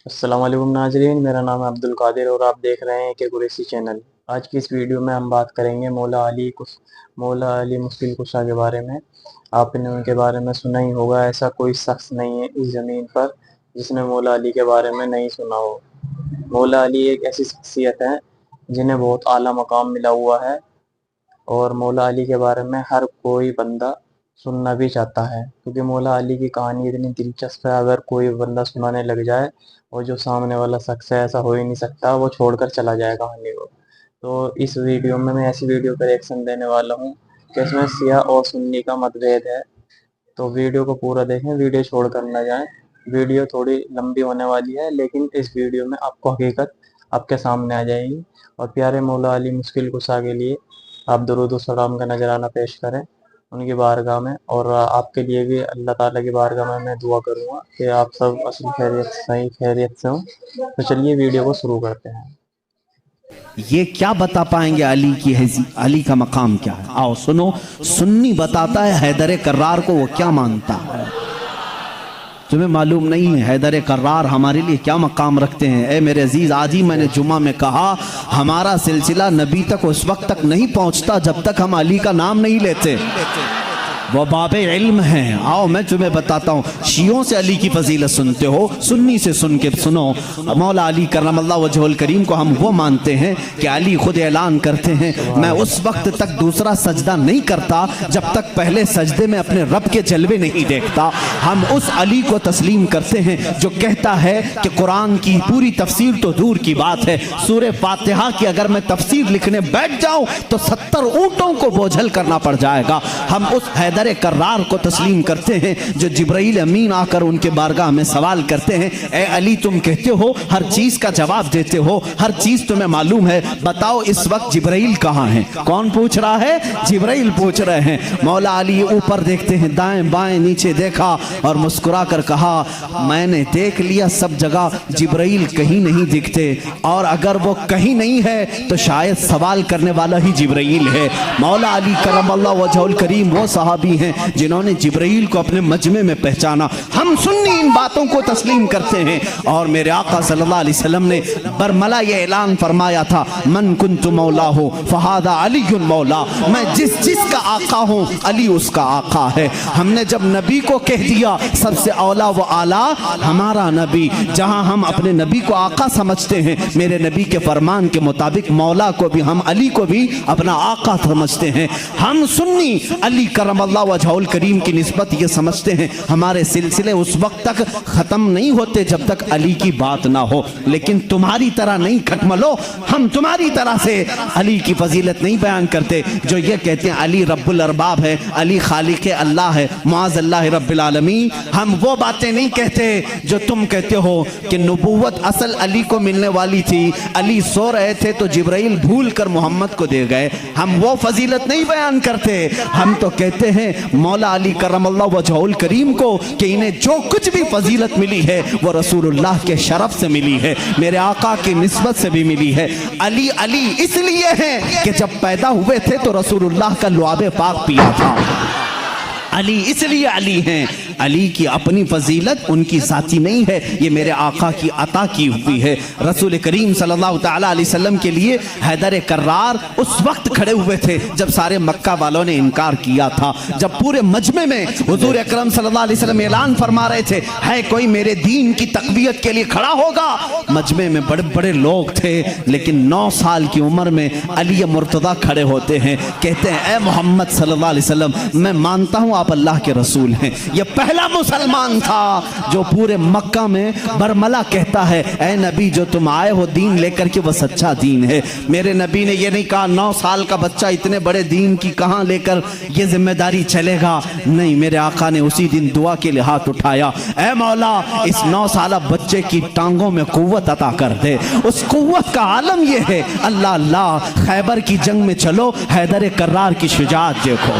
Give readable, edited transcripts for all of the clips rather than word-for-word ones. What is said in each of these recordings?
अस्सलाम वालेकुम नाजरीन, मेरा नाम है अब्दुल कादिर और आप देख रहे हैं कि कुरैशी चैनल। आज की इस वीडियो में हम बात करेंगे मौला अली मुश्किल कुशा के बारे में। आपने उनके बारे में सुना ही होगा, ऐसा कोई शख्स नहीं है इस ज़मीन पर जिसने मौला अली के बारे में नहीं सुना हो। मौला अली एक ऐसी शख्सियत है जिन्हें बहुत आला मकाम मिला हुआ है और मौला अली के बारे में हर कोई बंदा सुनना भी चाहता है, क्योंकि मौला अली की कहानी इतनी दिलचस्प है। अगर कोई बंदा सुनाने लग जाए और जो सामने वाला शख्स है, ऐसा हो ही नहीं सकता, वो छोड़कर चला जाए कहानी को। तो इस वीडियो में मैं ऐसी वीडियो पर रिएक्शन देने वाला हूँ कि इसमें शिया और सुन्नी का मतभेद है। तो वीडियो को पूरा देखें, वीडियो छोड़ कर ना जाएं। वीडियो थोड़ी लंबी होने वाली है, लेकिन इस वीडियो में आपको हकीकत आपके सामने आ जाएगी। और प्यारे मौला अली मुश्किल कुशा के लिए आप दरूद व सलाम का नजराना पेश करें उनकी बारगाह में। और आपके लिए भी अल्लाह ताला की बारगाह में मैं दुआ करूँगा कि आप सब असली खैरियत सही खैरियत से हों। तो चलिए वीडियो को शुरू करते हैं। ये क्या बता पाएंगे अली की अली का मकाम क्या है? आओ सुनो। सुन्नी बताता है हैदर कर्रार को वो क्या मानता है। तुम्हें मालूम नहीं है हैदर कर्रार हमारे लिए क्या मकाम रखते हैं? ए मेरे अजीज, आज ही मैंने जुम्मा में कहा हमारा सिलसिला नबी तक उस वक्त तक नहीं पहुंचता जब तक हम अली का नाम नहीं लेते। वो बाबे इल्म हैं। आओ मैं तुम्हें बताता हूँ। शियों से अली की फजीलत सुनते हो, सुन्नी से सुन के सुनो। मौला अली करमल्लाहु वजहुल करीम को हम वो मानते हैं कि अली खुद ऐलान करते हैं, मैं उस वक्त तक दूसरा सजदा नहीं करता जब तक पहले सजदे में अपने रब के जलवे नहीं देखता। हम उस अली को तस्लीम करते हैं जो कहता है कि कुरान की पूरी तफसीर तो दूर की बात है, सूरह फातिहा की अगर मैं तफसीर लिखने बैठ जाऊं तो 70 ऊंटों को बोझल करना पड़ जाएगा। हम उस हैदर कर्रार को तस्लीम करते हैं जो जिब्राइल अमीन आकर उनके बारगाह में सवाल करते हैं, ए अली तुम कहते हो हर चीज का जवाब देते हो, हर चीज तुम्हें मालूम है, बताओ इस वक्त जिब्राइल कहाँ है? कौन पूछ रहा है? जिब्राइल पूछ रहे हैं। मौला अली ऊपर देखते हैं, दाएं बाएं नीचे देखा और मुस्कुरा कर कहा, मैंने देख लिया सब जगह जिब्राइल कहीं नहीं दिखते, और अगर वो कहीं नहीं है तो शायद सवाल करने वाला ही जिब्राइल है। मौला अली करमल्लाहु वजहुल करीम वो सहाबी हैं जिन्होंने जिब्राइल को अपने मजमे में पहचाना। हम सुन्नी इन बातों को तस्लीम करते हैं। और मेरे आका सल्लल्लाहु अलैहि वसल्लम ने बरमला ये ऐलान फरमाया था, मन कुन्तु मौला हो फहादा अलीयुन मौला, मैं जिसका आका हूं अली उसका आका है। हमने जब नबी को कह दिया सबसे औला व आला हमारा नबी, जहां हम अपने नबी को आका समझते हैं, मेरे नबी के फरमान के मुताबिक मौला को भी, हम अली को भी अपना आका समझते हैं। हम सुन्नी अली करमल्लाहु वजहुल करीम की निस्बत ये समझते हैं हमारे सिलसिले उस वक्त तक खत्म नहीं होते जब तक अली की बात ना हो। लेकिन तुम्हारी तरह नहीं खटमलो, हम तुम्हारी तरह से अली की फजीलत नहीं बयान करते जो ये कहते हैं अली रब्बुल अरबाब है, अली खालिक अल्लाह है, मुआज़ अल्लाह रब्बिल आलमीन। हम वो बातें नहीं कहते जो तुम कहते हो कि नबूवत असल अली को मिलने वाली थी, अली सो रहे थे तो जिब्राइल भूल कर मोहम्मद को दे गए। हम वो फजीलत नहीं बयान करते। हम तो कहते हैं मौला अली करमल्लाहु वजहुल करीम को कि इन्हें जो कुछ भी फजीलत मिली है वो रसूलुल्लाह के शरफ से मिली है, मेरे आका की निस्बत से भी मिली है। अली अली इसलिए है कि जब पैदा हुए थे तो रसूलुल्लाह का लुआबे पाक पिया था। अली इसलिए अली हैं। अली की अपनी फजीलत उनकी साथी नहीं है, ये मेरे आका की अता की हुई है। रसूल करीम सल्लल्लाहु ताला अलैहि वसल्लम के लिए हैदर कर्रार उस वक्त खड़े हुए थे जब सारे मक्का वालों ने इनकार किया था, जब पूरे मजमे में हुजूर अकरम सल्लल्लाहु अलैहि वसल्लम ऐलान फरमा रहे थे, है कोई मेरे दीन की तकबीयत के लिए खड़ा होगा? मजमे में बड़े बड़े लोग थे, लेकिन 9 साल की उम्र में अली मुर्तदा खड़े होते हैं, कहते हैं ए मोहम्मद सल्लल्लाहु अलैहि वसल्लम, मैं मानता हूँ आप अल्लाह के रसूल हैं। ये पहला मुसलमान था जो पूरे मक्का में बरमला कहता है, ऐ नबी जो तुम आए हो दीन लेकर के वो सच्चा दीन है। मेरे नबी ने ये नहीं कहा 9 साल का बच्चा इतने बड़े दीन की कहां लेकर ये जिम्मेदारी चलेगा, नहीं, मेरे आका ने उसी दिन दुआ के लिए हाथ उठाया, ऐ मौला इस 9 साल बच्चे की टांगों में कुव्वत अता कर दे। उस कुव्वत का आलम ये है, अल्लाह अल्लाह, खैबर की जंग में चलो, हैदर कर्रार की शुजाअत देखो।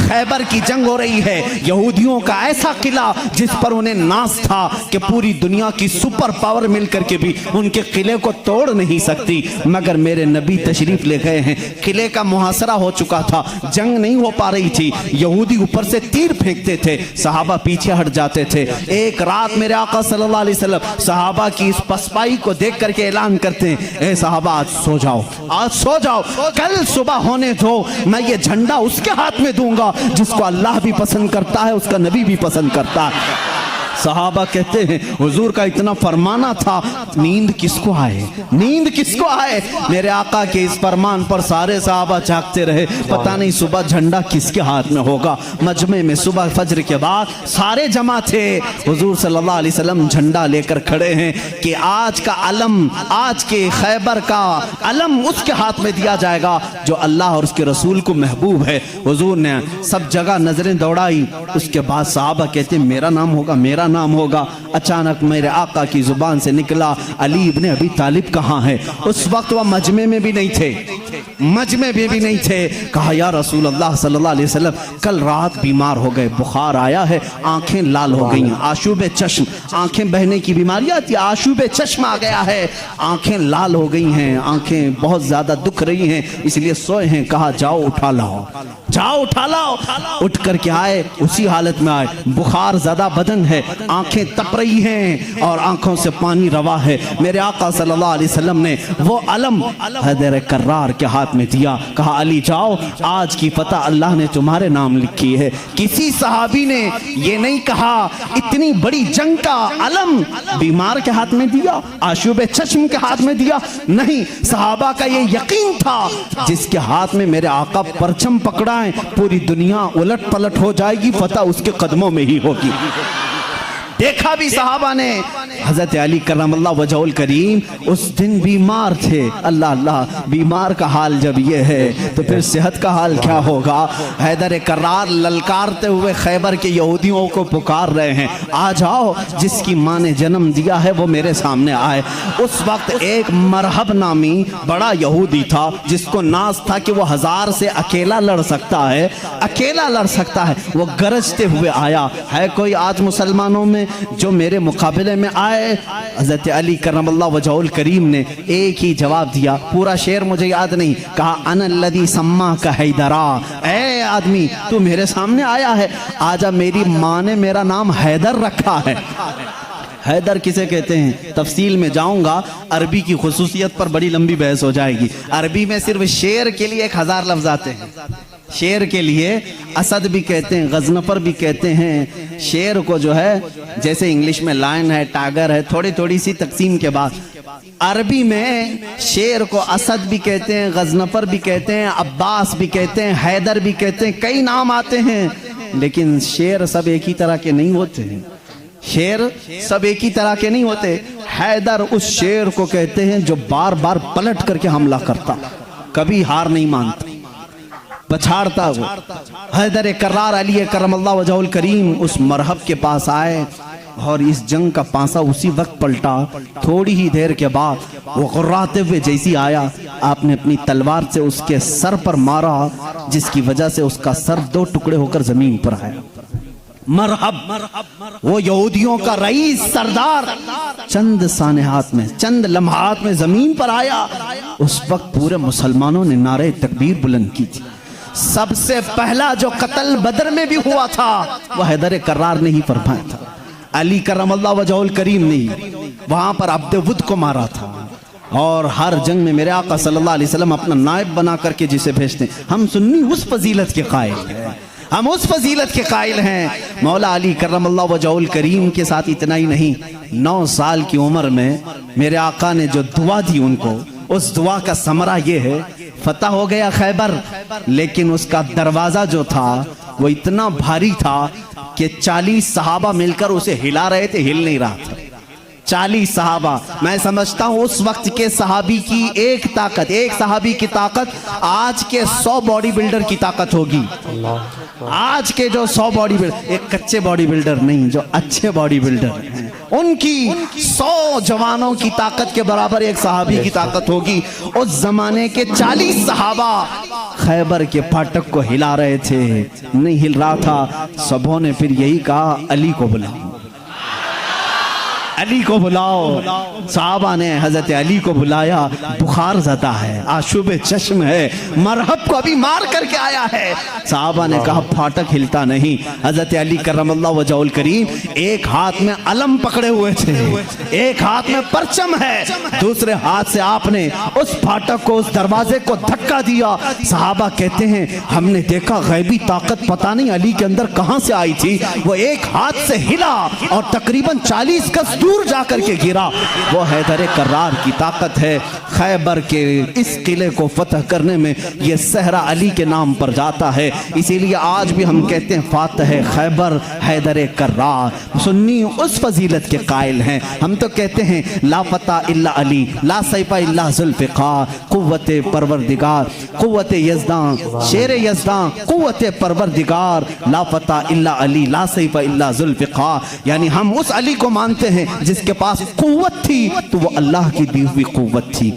खैबर की जंग हो रही है, यहूदियों का ऐसा किला जिस पर उन्हें नाज था कि पूरी दुनिया की सुपर पावर मिलकर के भी उनके किले को तोड़ नहीं सकती, मगर मेरे नबी तशरीफ ले गए हैं। किले का मुहासरा हो चुका था, जंग नहीं हो पा रही थी, यहूदी ऊपर से तीर फेंकते थे, सहाबा पीछे हट जाते थे। एक रात मेरे आका सल्लल्लाहु अलैहि वसल्लम सहाबा की इस पसपाई को देख करके ऐलान करते हैं, ए सहाबा आज सो जाओ, आज सो जाओ, कल सुबह होने दो, मैं ये झंडा उसके हाथ में दूंगा जिसको अल्लाह भी पसंद करता है, उसका नबी भी पसंद करता है। सहाबा कहते हैं हुजूर का इतना फरमाना था, नींद किसको आए, नींद किसको आए। मेरे आका के इस फरमान पर सारे सहाबा जागते रहे, पता नहीं सुबह झंडा किसके हाथ में होगा। मजमे में सुबह फजर के बाद सारे जमा थे, हुजूर सल्लल्लाहु अलैहि वसल्लम झंडा लेकर खड़े हैं कि आज का अलम, आज के खैबर का अलम उसके हाथ में दिया जाएगा जो अल्लाह और उसके रसूल को महबूब है। हुजूर ने सब जगह नजरें दौड़ाई, उसके बाद सहाबा कहते मेरा नाम होगा, मेरा नाम होगा। अचानक मेरे आका की जुबान से निकला, अली इब्ने अबी तालिब कहाँ है। उस वक्त वह मजमे में भी नहीं थे, मजमे में भी नहीं थे। कहा या रसूल अल्लाह सल्लल्लाहु अलैहि वसल्लम कल रात बीमार हो गए, बुखार आया है, आंखें लाल हो गई हैं, आशूबे चश्म, आंखें बहने की बीमारी आती है, आशूबे चश्म आ गया है, आंखें लाल हो गई हैं, आंखें बहुत ज्यादा दुख रही हैं, इसलिए सोए हैं। कहा जाओ उठा लाओ, जाओ उठा लाओ। उठ करके आए, उसी हालत में आए, बुखार ज्यादा बदन है, आंखें तप रही हैं और आंखों से पानी रवा है। मेरे आका सल्लल्लाहु अलैहि वसल्लम ने वो अलम हैदर कर्रार के हाथ में दिया, कहा अली जाओ, आज की फतह अल्लाह ने तुम्हारे नाम लिखी है। किसी सहाबी ने ये नहीं कहा इतनी बड़ी जंग का अलम बीमार के हाथ में दिया, आशूबे चश्म के हाथ में दिया, नहीं, सहाबा का ये यकीन था जिसके हाथ में मेरे आका परचम पकड़ाएं पूरी दुनिया उलट पलट हो जाएगी, फतह उसके कदमों में ही होगी। देखा भी सहाबा ने, हजरत अली करमल्लाह वजहुल करीम उस दिन बीमार थे। अल्लाह अल्लाह, बीमार का हाल जब ये है तो फिर सेहत का हाल क्या होगा। हैदर कर्रार ललकारते हुए खैबर के यहूदियों को पुकार रहे हैं, आ जाओ, जिसकी माँ ने जन्म दिया है वो मेरे सामने आए। उस वक्त एक मरहब नामी बड़ा यहूदी था जिसको नाज था कि वो 1000 से अकेला लड़ सकता है, अकेला लड़ सकता है। वो गरजते हुए आया, है कोई आज मुसलमानों में जो मेरे मुकाबले में आए। हज़रत अली करमल्लाहु वजहुल करीम ने एक ही जवाब दिया, पूरा शेर मुझे याद नहीं, कहा अनल्लज़ी सम्मा का हैदरा, ऐ आदमी तू मेरे सामने आया है, आजा, मेरी माँ ने मेरा नाम हैदर रखा है। हैदर किसे कहते हैं तफसील में जाऊंगा, अरबी की खुसूसियत पर बड़ी लंबी बहस हो जाएगी। अरबी में सिर्फ शेर के लिए 1000 लफ्ज आते हैं। शेर के लिए असद भी कहते हैं, गजनफर भी कहते हैं। शेर को जो है जैसे इंग्लिश में लायन है, टाइगर है, थोड़ी थोड़ी सी तकसीम के बाद अरबी में शेर को असद भी कहते हैं, गजनफर भी कहते हैं, अब्बास भी कहते हैं, हैदर भी कहते हैं, कई नाम आते हैं। लेकिन शेर सब एक ही तरह के नहीं होते हैं, शेर सब एक ही तरह के नहीं होते। हैदर उस शेर को कहते हैं जो बार बार पलट करके हमला करता, कभी हार नहीं मानता, पछाड़ता। वो हैदर कर्रार अली करमल्लाहु वजहुल करीम उस मरहब के पास आए और इस जंग का पासा उसी वक्त पलटा। थोड़ी ही देर के बाद वो गुर्राते हुए जैसी आया, आपने अपनी तलवार से उसके सर पर मारा, जिसकी वजह से उसका सर 2 टुकड़े होकर जमीन पर आया। मरहब, वो यहूदियों का रईस सरदार चंद सानेहात में, चंद लम्हात में जमीन पर आया। उस वक्त पूरे मुसलमानों ने नारे तकबीर बुलंद की थी। सबसे पहला जो कत्ल बदर में भी हुआ था वह हैदर कर्रार ने ही फरमाया था। अली करमल्लाहु वजहुल करीम ने वहां पर अब्द वुद को मारा था। और हर जंग में मेरे आका सल्लल्लाहु अलैहि वसल्लम अपना नायब बना करके जिसे भेजते, हम सुन्नी उस फजीलत के कायल हैं, हम उस फजीलत के कायल हैं। मौला अली करमल्लाहु वजहुल करीम के साथ इतना ही नहीं, 9 साल की उम्र में मेरे आका ने जो दुआ दी उनको, उस दुआ का समरा ये है, फतह हो गया खैबर, लेकिन उसका दरवाजा जो था वो इतना भारी था कि 40 सहाबा मिलकर उसे हिला रहे थे, हिल नहीं रहा था। 40 सहाबा, मैं समझता हूँ उस वक्त के सहाबी की एक ताकत, एक सहाबी की ताकत आज के 100 बॉडी बिल्डर की ताकत होगी। आज के जो 100 बॉडी बिल्डर, एक कच्चे बॉडी बिल्डर नहीं, जो अच्छे बॉडी बिल्डर हैं, उनकी 100 जवानों की ताकत के बराबर एक सहाबी की ताकत होगी। उस जमाने के 40 सहाबा खैबर के फाटक को हिला रहे थे, नहीं हिल रहा था। सबों ने फिर यही कहा, अली को बुलाओ, अली को बुलाओ। साहबा ने हजरत अली को बुलाया। बुखार ज़दा है, आशुब चश्म है, मरहब को अभी मार करके आया है। साहबा ने कहा फाटक हिलता नहीं। हजरत अली करमल्लाहु वजहुल करीम एक हाथ में अलम पकड़े हुए थे, एक हाथ में परचम है, दूसरे हाथ से आपने उस फाटक को, उस दरवाजे को धक्का दिया। साहबा कहते हैं हमने देखा गैबी ताकत पता नहीं अली के अंदर कहां से आई थी, वो एक हाथ से हिला और तकरीबन 40 गज दूर जाकर के गिरा। वो हैदर कर्रार की ताकत है। खैबर के इस किले को फतह करने में ये सहरा अली के नाम पर जाता है। इसीलिए आज भी हम कहते हैं फातह खैबर हैदर कर्रार। सुन्नी उस फजीलत के कायल हैं। हम तो कहते हैं ला फता इल्ला अली, ला सैफा इल्ला जुल्फ़िकार, कुव्वत परवरदिगार, कुव्वत यज़दां, शेर यज़दां, कुव्वत परवरदिगार, ला फता इल्ला अली, ला सैफा इल्ला जुल्फ़िकार। यानी हम उस अली को मानते हैं जिसके पास कुव्वत थी तो वो अल्लाह की दी हुई कुव्वत थी।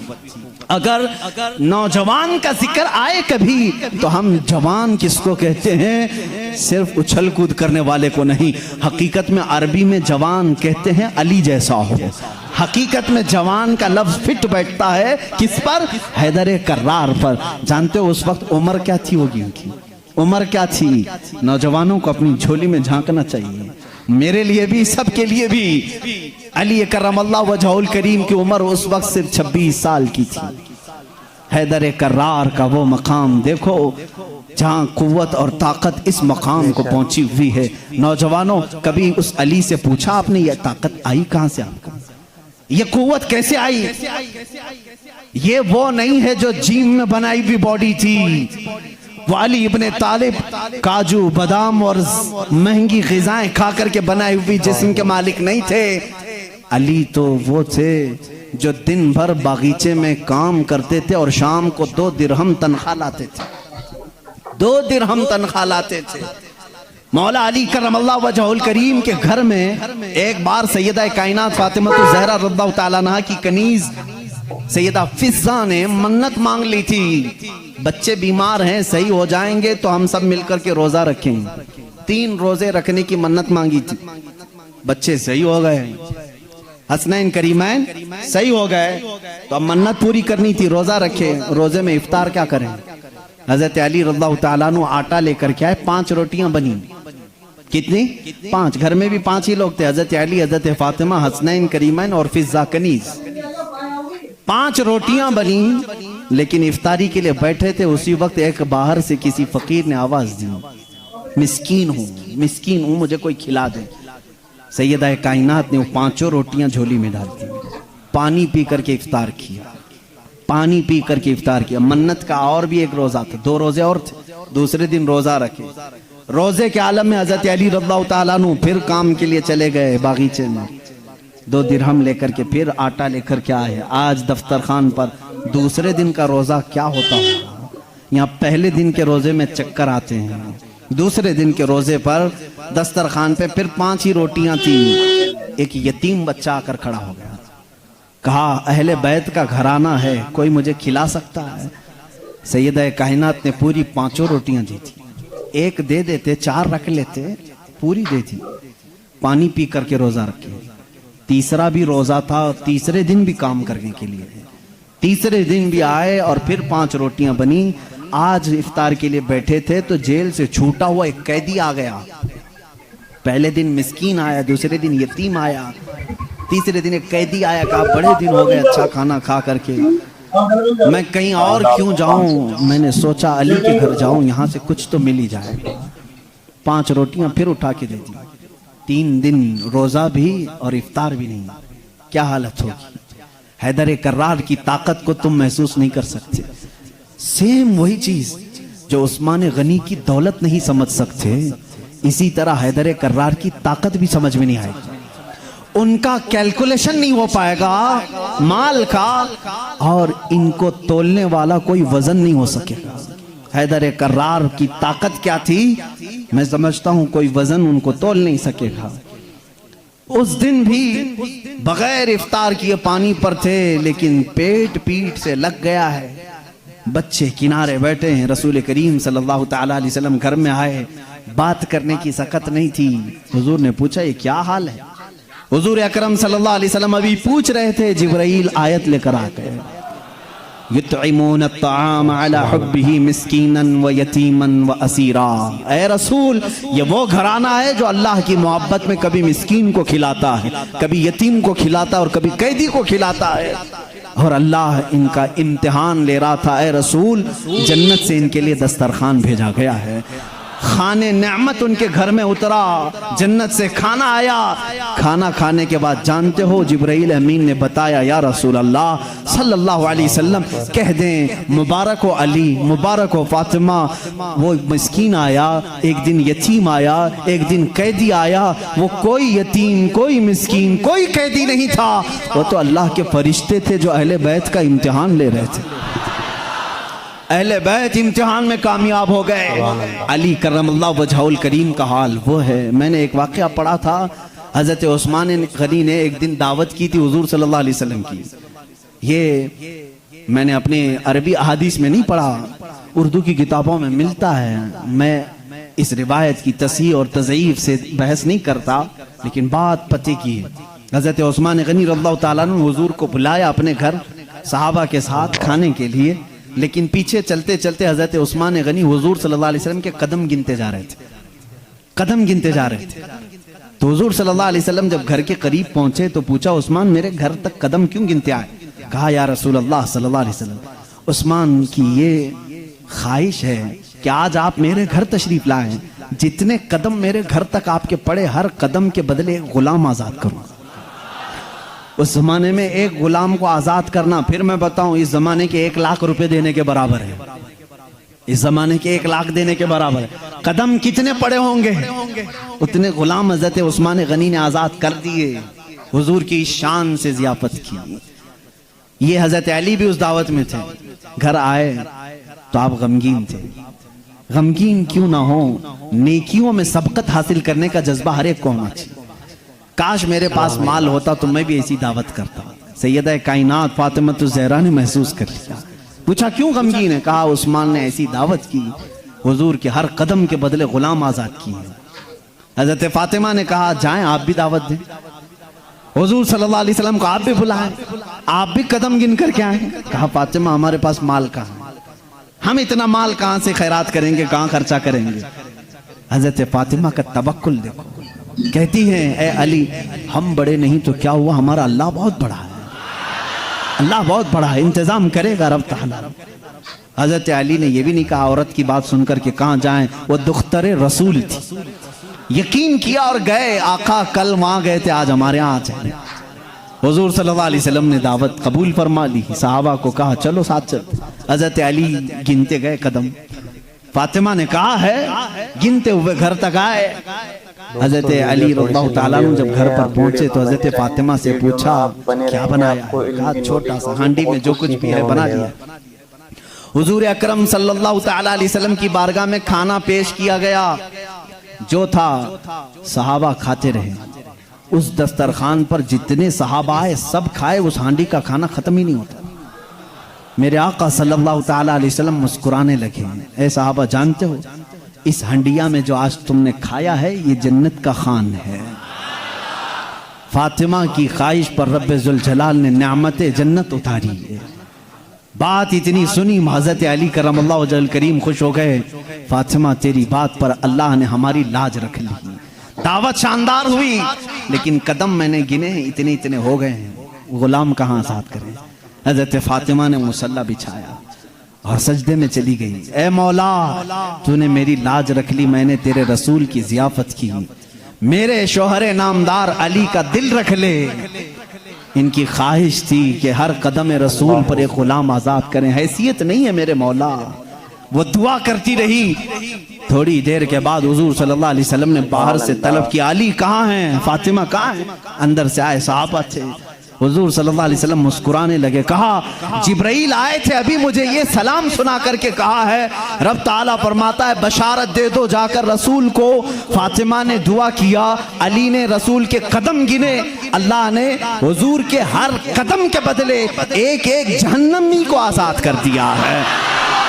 अगर नौजवान का जिक्र आए कभी तो हम जवान किसको कहते हैं? सिर्फ उछल कूद करने वाले को नहीं। हकीकत में अरबी में जवान कहते हैं अली जैसा हो। हकीकत में जवान का लफ्ज फिट बैठता है किस पर? हैदर कर्रार पर। जानते हो उस वक्त उम्र क्या थी होगी उनकी? उम्र क्या थी? नौजवानों को अपनी झोली में झांकना चाहिए, मेरे लिए भी, सबके लिए भी। अली करमल्लाहु वजहुल करीम की उम्र उस वक्त सिर्फ 26 साल की थी। हैदर कर्रार का वो मकाम देखो जहां कुव्वत और ताकत इस मकाम को पहुंची हुई है। नौजवानों, कभी उस अली से पूछा आपने ये ताकत आई कहां से आपको? ये कुव्वत कैसे आई? ये वो नहीं है जो जिम में बनाई हुई बॉडी थी। वाली इब्ने तालिब काजू बादाम और महंगी ग़िज़ाएं खा करके बनाई हुई जिस्म के मालिक नहीं थे। अली तो वो थे जो दिन भर बागीचे में काम करते थे और शाम को 2 दिरहम तनख्वाह लाते थे। 2 दिरहम तनख्वाह लाते थे। मौला अली करमल्लाहु वजहुल करीम के घर में एक बार सैयदा कायनात फातिमा ज़हरा रज़ियल्लाहु ताला अन्हा की कनीज सैयदा फिज़्ज़ा ने मन्नत मांग ली थी, बच्चे बीमार हैं, सही हो जाएंगे तो हम सब मिलकर के रोजा रखेंगे। 3 रोजे रखने की मन्नत मांगी थी, बच्चे सही हो गए, हसनैन करीमैन सही हो गए, तो अब मन्नत पूरी करनी थी, रोजा रखे। रोजे में इफ्तार क्या करें? हजरत अली रज़ियल्लाहु ताला अन्हु आटा लेकर के आए, 5 रोटियां बनी। कितनी? 5। घर में भी 5 ही लोग थे, हजरत अली, हजरत फातिमा, हसनैन करीमैन और फिज़्ज़ा कनीज। 5 रोटियां बनी, लेकिन इफ्तारी के लिए बैठे थे। उसी वक्त एक बाहर से किसी फकीर ने आवाज दी, मिस्कीन हूं, मुझे कोई खिला दे। सैयदा कायनात ने वो 5 रोटियां झोली में डाल दी, पानी पी करके इफ्तार किया, पानी पी करके इफ्तार किया। मन्नत का और भी एक रोजा था, 2 रोजे और थे। दूसरे दिन रोजा रखे। रोजे के आलम में हजरत अली रज़ियल्लाहु ताला अन्हु फिर काम के लिए चले गए बागीचे में। 2 दिरहम लेकर के फिर आटा लेकर के आए। आज दफ्तर खान पर दूसरे दिन का रोजा क्या होता होगा? यहाँ पहले दिन के रोजे में चक्कर आते हैं, दूसरे दिन के रोजे पर दस्तरखान पे फिर 5 ही रोटियां थी। एक यतीम बच्चा आकर खड़ा हो गया, कहा अहले बैत का घराना है, कोई मुझे खिला सकता है? सैयदा कायनात ने पूरी 5 रोटियां दी थी। एक दे देते, 4 रख लेते, पूरी दे दी। पानी पी करके रोजा रखे। तीसरा भी रोजा था, तीसरे दिन भी काम करने के लिए। तीसरे दिन भी आए और फिर 5 रोटियां बनी। आज इफ्तार के लिए बैठे थे तो जेल से छूटा हुआ एक कैदी आ गया। पहले दिन मिस्कीन आया, दूसरे दिन यतीम आया, तीसरे दिन एक कैदी आया, कहा बड़े दिन हो गए अच्छा खाना खा करके, मैं कहीं और क्यों जाऊं? मैंने सोचा अली के घर जाऊं, यहां से कुछ तो मिल ही जाए। 5 रोटियां फिर उठा के दे दी। 3 दिन रोजा भी और इफ्तार भी नहीं। क्या हालत होगी? हैदर कर्रार की ताकत को तुम महसूस नहीं कर सकते। सेम वही चीज जो उस्मान गनी की दौलत नहीं समझ सकते, इसी तरह हैदर कर्रार की ताकत भी समझ में नहीं आएगी। उनका कैलकुलेशन नहीं हो पाएगा माल का, और इनको तोलने वाला कोई वजन नहीं हो सकेगा। हैदर कर्रार की ताकत क्या थी? मैं समझता हूं कोई वजन उनको तोल नहीं सकेगा। उस दिन भी बगैर इफ्तार किए पानी पर थे, लेकिन पेट पीठ से लग गया है। बच्चे किनारे बैठे हैं, रसूल करीम सल्लल्लाहु ताला अलैहि वसल्लम घर में आए, बात करने की सकत नहीं थी। हुजूर ने पूछा ये क्या हाल है? हुजूर अकरम सल्लल्लाहु अलैहि वसल्लम अभी पूछ रहे थे, जिब्राइल आयत लेकर आ गए, युतइमून अत्ताम अला हुब्बिही मिस्कीनन व यतीमन व असीरा। ऐ रसूल, ये वो घराना है जो अल्लाह की मोहब्बत में कभी मिस्कीन को खिलाता है, कभी यतीम को खिलाता है और कभी कैदी को खिलाता है। और अल्लाह इनका इम्तिहान ले रहा था। ऐ रसूल, जन्नत से इनके लिए दस्तरखान भेजा गया है, खाने नेमत उनके घर में उतरा, जन्नत से खाना आया। खाना खाने के बाद जानते हो जिब्राइल अमीन ने बताया, या रसूल अल्लाह सल्लल्लाहु अलैहि वसल्लम कह दें मुबारक हो अली, मुबारक हो फातिमा, वो मिस्कीन आया, एक दिन यतीम आया, एक दिन कैदी आया। वो कोई यतीम, कोई मिस्कीन, कोई कैदी नहीं था, वो तो अल्लाह के फरिश्ते थे जो अहले बैत का इम्तिहान ले रहे थे। अहले बैत इम्तिहान में कामयाब हो गए। अली करमल्लाहु वजहुल करीम का हाल वो है। मैंने एक वाक़या पढ़ा था, हज़रत उस्मान गनी ने एक दिन दावत की थी हुजूर सल्लल्लाहु अलैहि वसल्लम की। ये मैंने अपने अरबी अहादीस में नहीं पढ़ा, उर्दू की किताबों में मिलता है। मैं इस रिवायत की तस्हीह और तज़ईफ से बहस नहीं करता, लेकिन बात पते की है। हज़रत उस्मान गनी रज़ियल्लाहु ताला अन्हु हुजूर को बुलाया अपने घर सहाबा के साथ खाने के लिए, लेकिन पीछे चलते चलते हजरत उस्मान गनी हुजूर सल्लल्लाहु अलैहि वसल्लम के कदम गिनते जा रहे थे, कदम गिनते जा रहे थे। तो हुजूर सल्लल्लाहु अलैहि वसल्लम जब घर के करीब पहुंचे तो पूछा, उस्मान मेरे घर तक कदम क्यों गिनते आए? कहा, या रसूल अल्लाह सल्लल्लाहु अलैहि वसल्लम, उस्मान की ये ख्वाहिश है कि आज आप मेरे घर तशरीफ लाएं, जितने कदम मेरे घर तक आपके पड़े, हर कदम के बदले एक गुलाम आजाद करूं। उस जमाने में एक गुलाम को आजाद करना, फिर मैं बताऊं, इस जमाने के 1 लाख रुपए देने के बराबर है। इस जमाने के 1 लाख देने के बराबर है। कदम कितने पड़े होंगे, उतने गुलाम हजरत उस्मान गनी ने आजाद कर दिए। हुजूर की शान से जियाफत की। ये हजरत अली भी उस दावत में थे। घर आए तो आप गमगीन थे। गमगीन क्यों ना हो, नेकियों में सबकत हासिल करने का जज्बा हर एक को होना चाहिए। काश मेरे पास माल होता तो मैं भी ऐसी दावत करता। सैयदा कायनात फातिमा ज़हरा ने महसूस कर लिया। पूछा क्यों गमगीन है? कहा, उस्मान ने ऐसी दावत की, हुजूर के हर कदम के बदले गुलाम आजाद किए। हजरत फातिमा ने कहा, जाएं आप भी दावत दें। हुजूर सल्लल्लाहु अलैहि वसल्लम को आप भी बुलाएं, आप भी कदम गिन करके आए। कहा, फातिमा हमारे पास माल कहाँ, हम इतना माल कहाँ से खैरात करेंगे, कहाँ खर्चा करेंगे। हजरत फातिमा का तवक्कुल देखो, कहती हैं, ए अली, हम बड़े नहीं तो क्या हुआ, हमारा अल्लाह बहुत बड़ा है, अल्लाह बहुत बड़ा है, इंतजाम करेगा रब ताला। हजरत अली ने यह भी नहीं कहा औरत की बात सुनकर के कहाँ जाएं, वो दुख्तरे रसूल थी, यकीन किया और गए। आका कल वहां गए थे, आज हमारे यहाँ आ जाए। हुजूर सल्लल्लाहु अलैहि वसल्लम ने दावत कबूल फरमा ली। सहाबा को कहा चलो साथ चलते। हजरत अली गिनते गए कदम। फातिमा ने कहा है, गिनते हुए घर तक आए। हजरत अली रज़ियल्लाहु ताला अन्हु जब घर पर पहुंचे तो हजरत फातिमा से पूछा क्या बनाया? कहा, छोटा सा हांडी में जो कुछ भी है बना दिया। हुजूर अकरम सल्लल्लाहु ताला अलैहि वसल्लम की बारगाह में खाना पेश किया गया। जो था सहाबा खाते रहे। उस दस्तरखान पर जितने सहाबा आए सब खाए, उस हांडी का खाना खत्म ही नहीं होता। मेरे आका सल्लल्लाहु ताला अलैहि वसल्लम मुस्कुराने लगे। ऐ सहाबा, जानते हो इस हंडिया में जो आज तुमने खाया है ये जन्नत का खान है। फातिमा की ख्वाहिश पर रब्बे जुल जलाल ने नेमते जन्नत उतारी है। बात इतनी सुनी, हज़रत अली करमल्लाहु वजहुल करीम खुश हो गए। फातिमा, तेरी बात पर अल्लाह ने हमारी लाज रख ली। दावत शानदार हुई, लेकिन कदम मैंने गिने इतने इतने हो गए हैं, गुलाम कहाँ आजाद करें। हज़रत फातिमा ने मुसल्ला बिछाया और सजदे में चली गई। ए मौला, तूने मेरी लाज रख ली, मैंने तेरे रसूल की जियाफत की। मेरे शोहरे नामदार अली का दिल रख ले। इनकी ख्वाहिश थी कि हर कदम रसूल पर एक गुलाम आजाद करें। हैसियत नहीं है मेरे मौला। वो दुआ करती रही। थोड़ी देर के बाद हुजूर सल्लल्लाहु अलैहि वसल्लम ने बाहर से तलब किया, अली कहाँ हैं, फातिमा कहाँ हैं? अंदर से आए सहाबा थे। हुजूर सल्लल्लाहु अलैहि वसल्लम मुस्कुराने लगे। कहा, जिब्राइल आए थे, अभी मुझे ये सलाम सुना करके कहा है, रब ताला फरमाता है बशारत दे दो जाकर रसूल को। फातिमा ने दुआ किया, अली ने रसूल के कदम गिने। अल्लाह ने हुजूर के हर कदम के बदले एक एक जहन्नमी को आजाद कर दिया है।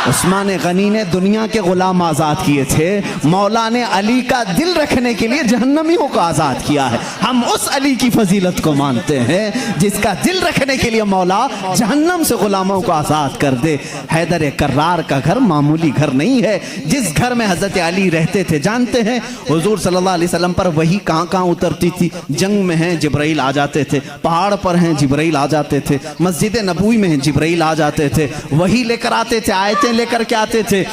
उस्मान गनी ने दुनिया के गुलाम आज़ाद किए थे, मौला ने अली का दिल रखने के लिए जहन्नमियों को आज़ाद किया है। हम उस अली की फजीलत को मानते हैं जिसका दिल रखने के लिए मौला जहन्नम से गुलामों को आज़ाद कर दे। हैदर कर्रार का घर मामूली घर नहीं है। जिस घर में हज़रत अली रहते थे, जानते हैं हुजूर सल्लल्लाहु अलैहि वसल्लम पर वही कहाँ कहाँ उतरती थी? जंग में हैं जिब्राइल आ जाते थे, पहाड़ पर हैं जिब्राइल आ जाते थे, मस्जिद नबवी में हैं जिब्राइल आ जाते थे, वही लेकर आते थे, आयतें लेकर के आते थे।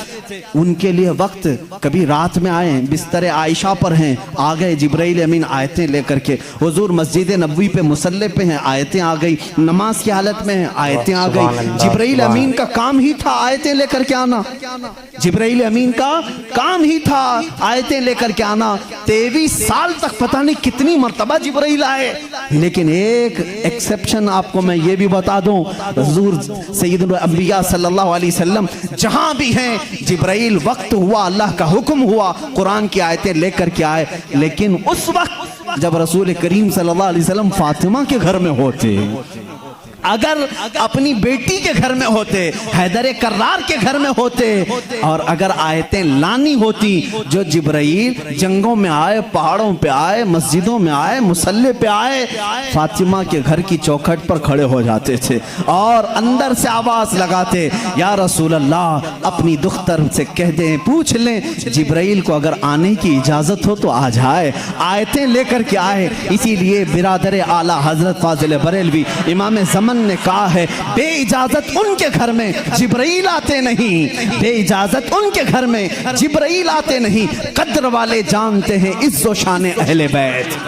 उनके लिए वक्त, कभी रात में आए बिस्तर आयशा पर हैं, आ गए जिब्राइल अमीन आयतें लेकर के। हुजूर मस्जिद नबवी पे मुसल्ले पे हैं, आयतें आ गई। नमाज की हालत में हैं, आयतें आ गई। जिब्राइल अमीन का काम ही था आयतें लेकर के आना। जिब्राइल अमीन का काम ही था आयतें लेकर के आना। 23 साल तक पता नहीं कितनी मर्तबा जिब्राइल आए, लेकिन एक एक्सेप्शन आपको मैं ये भी बता दूं, हुजूर सैयदुल अंबिया सल्लल्लाहु अलैहि वसल्लम जहां भी हैं, जिब्राइल वक्त हुआ, अल्लाह का हुक्म हुआ, कुरान की आयतें लेकर के आए। लेकिन उस वक्त जब रसूल करीम सल्लल्लाहु अलैहि वसल्लम फातिमा के घर में होते, अगर अपनी बेटी के घर में होते, हैदर कर्रार के घर में होते, और अगर आयतें लानी होती, जो जिब्राइल जंगों में आए, पहाड़ों पे आए, मस्जिदों में आए, मुसल्ले पे आए, फातिमा के घर की चौखट पर खड़े हो जाते थे और अंदर से आवाज लगाते, या रसूल अल्लाह, अपनी दुख्तर से कह दें, पूछ लें जिब्राइल को अगर आने की इजाजत हो तो आ जाए। आयतें लेकर के आए। इसीलिए बिरादर आला हजरत फाजिल बरेलवी इमाम ज़मन ने कहा है, बे इजाजत उनके घर में जिब्राइल आते नहीं, बे इजाजत उनके घर में जिब्राइल आते नहीं। कद्र वाले जानते हैं इज्जो शान अहले बैत।